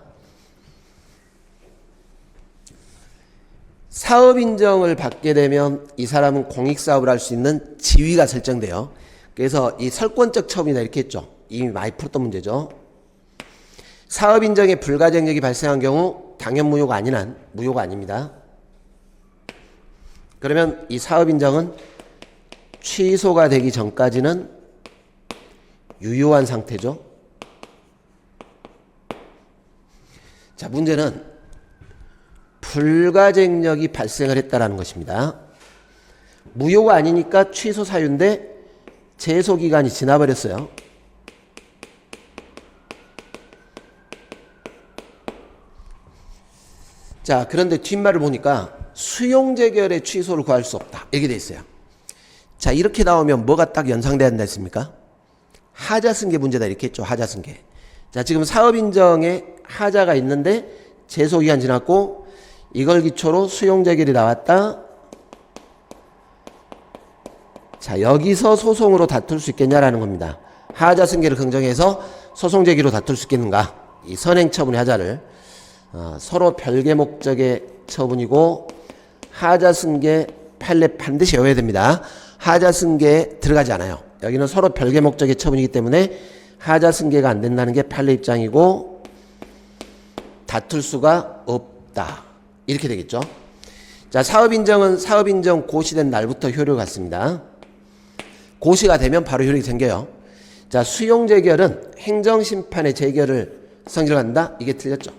사업 인정을 받게 되면 이 사람은 공익사업을 할 수 있는 지위가 설정돼요. 그래서 이 설권적 처분이다 이렇게 했죠. 이미 많이 풀었던 문제죠. 사업 인정에 불가쟁력이 발생한 경우 당연 무효가 아닌 한 무효가 아닙니다. 그러면 이 사업 인정은 취소가 되기 전까지는 유효한 상태죠. 자, 문제는 불가쟁력이 발생을 했다라는 것입니다. 무효가 아니니까 취소 사유인데 제소 기간이 지나버렸어요. 자, 그런데 뒷말을 보니까 수용재결의 취소를 구할 수 없다 이렇게 돼 있어요. 자, 이렇게 나오면 뭐가 딱 연상돼야 한다 했습니까? 하자승계 문제다 이렇게 했죠. 하자승계. 자, 지금 사업인정에 하자가 있는데 제소기간 지났고 이걸 기초로 수용재결이 나왔다. 자, 여기서 소송으로 다툴 수 있겠냐라는 겁니다. 하자승계를 긍정해서 소송제기로 다툴 수 있겠는가? 이 선행처분의 하자를 서로 별개 목적의 처분이고 하자승계 판례 반드시 외워야 됩니다. 하자승계에 들어가지 않아요. 여기는 서로 별개 목적의 처분이기 때문에 하자승계가 안 된다는 게 판례 입장이고 다툴 수가 없다. 이렇게 되겠죠. 자, 사업인정은 사업인정 고시된 날부터 효력을 갖습니다. 고시가 되면 바로 효력이 생겨요. 자, 수용재결은 행정심판의 재결을 성질한다? 이게 틀렸죠.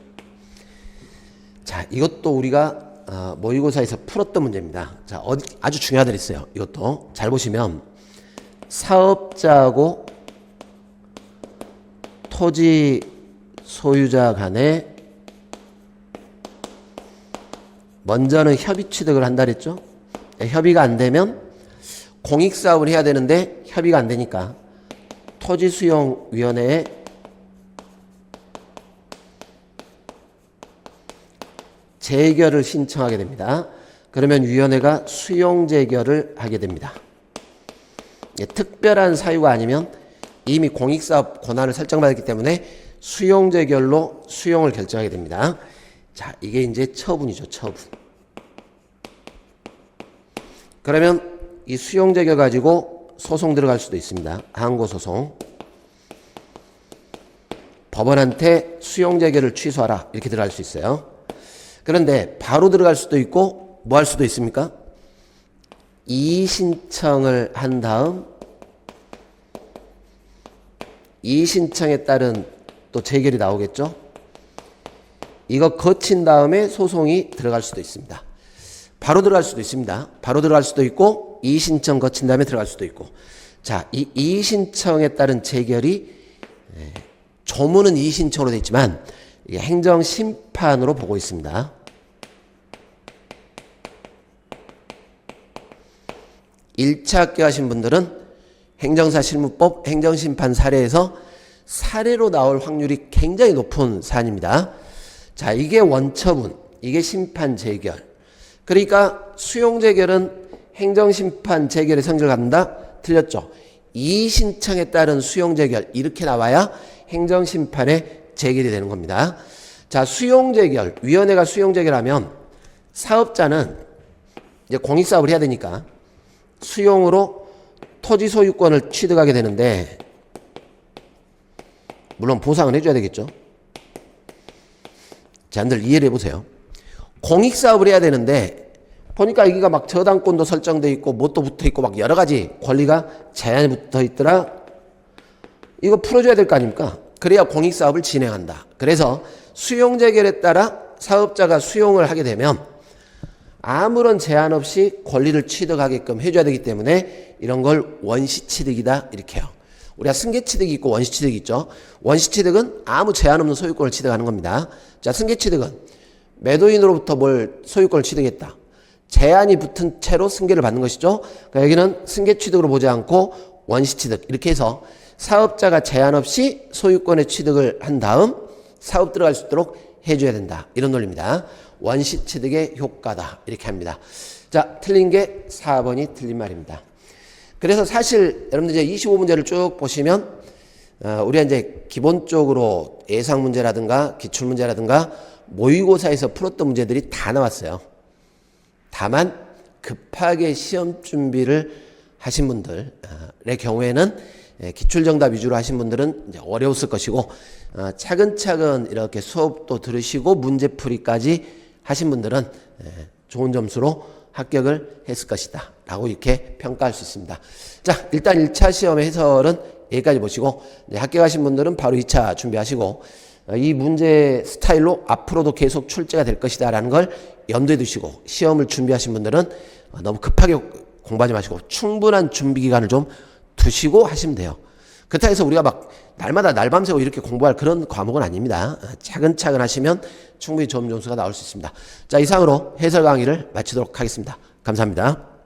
자, 이것도 우리가 모의고사에서 풀었던 문제입니다. 자, 아주 중요하다 있어요. 이것도 잘 보시면 사업자하고 토지 소유자 간에 먼저는 협의 취득을 한다 그랬죠. 협의가 안 되면 공익사업을 해야 되는데 협의가 안 되니까 토지수용위원회에 재결을 신청하게 됩니다. 그러면 위원회가 수용재결을 하게 됩니다. 특별한 사유가 아니면 이미 공익사업 권한을 설정받았기 때문에 수용재결로 수용을 결정하게 됩니다. 자, 이게 이제 처분이죠. 처분. 그러면 이 수용재결 가지고 소송 들어갈 수도 있습니다. 항고소송. 법원한테 수용재결을 취소하라 이렇게 들어갈 수 있어요. 그런데 바로 들어갈 수도 있고 뭐 할 수도 있습니까? 이의신청을 한 다음 이의신청에 따른 또 재결이 나오겠죠. 이거 거친 다음에 소송이 들어갈 수도 있습니다. 바로 들어갈 수도 있습니다. 바로 들어갈 수도 있고 이의신청 거친 다음에 들어갈 수도 있고. 자, 이 이의신청에 따른 재결이 조문은 이의신청으로 되어 있지만 이게 행정심판으로 보고 있습니다. 1차 합격하신 분들은 행정사실무법 행정심판 사례에서 사례로 나올 확률이 굉장히 높은 사안입니다. 자, 이게 원처분, 이게 심판 재결. 그러니까 수용재결은 행정심판 재결의 성질을 갖는다? 틀렸죠. 이의신청에 따른 수용재결 이렇게 나와야 행정심판의 재결이 되는 겁니다. 자, 수용재결, 위원회가 수용재결하면 사업자는 이제 공익사업을 해야 되니까 수용으로 토지 소유권을 취득하게 되는데 물론 보상을 해줘야 되겠죠. 자, 여러분들 이해를 해보세요. 공익사업을 해야 되는데 보니까 여기가 막 저당권도 설정돼 있고 뭣도 붙어 있고 막 여러 가지 권리가 제한이 붙어 있더라. 이거 풀어줘야 될 거 아닙니까? 그래야 공익사업을 진행한다. 그래서 수용재결에 따라 사업자가 수용을 하게 되면 아무런 제한 없이 권리를 취득하게끔 해줘야 되기 때문에 이런 걸 원시취득이다 이렇게 해요. 우리가 승계취득이 있고 원시취득이 있죠. 원시취득은 아무 제한 없는 소유권을 취득하는 겁니다. 자, 승계취득은 매도인으로부터 뭘 소유권을 취득했다. 제한이 붙은 채로 승계를 받는 것이죠. 그러니까 여기는 승계취득으로 보지 않고 원시취득 이렇게 해서 사업자가 제한 없이 소유권의 취득을 한 다음 사업 들어갈 수 있도록 해줘야 된다. 이런 논리입니다. 원시취득의 효과다. 이렇게 합니다. 자, 틀린 게 4번이 틀린 말입니다. 그래서 사실 여러분들 이제 25문제를 쭉 보시면 우리가 이제 기본적으로 예상문제라든가 기출문제라든가 모의고사에서 풀었던 문제들이 다 나왔어요. 다만 급하게 시험 준비를 하신 분들의 경우에는 기출정답 위주로 하신 분들은 이제 어려웠을 것이고, 차근차근 이렇게 수업도 들으시고 문제풀이까지 하신 분들은 좋은 점수로 합격을 했을 것이다 라고 이렇게 평가할 수 있습니다. 자, 일단 1차 시험의 해설은 여기까지 보시고, 합격하신 분들은 바로 2차 준비하시고, 이 문제 스타일로 앞으로도 계속 출제가 될 것이다 라는 걸 염두에 두시고, 시험을 준비하신 분들은 너무 급하게 공부하지 마시고 충분한 준비 기간을 좀 두시고 하시면 돼요. 그렇다고 해서 우리가 막 날마다 날밤새고 이렇게 공부할 그런 과목은 아닙니다. 차근차근 하시면 충분히 좋은 점수가 나올 수 있습니다. 자, 이상으로 해설 강의를 마치도록 하겠습니다. 감사합니다.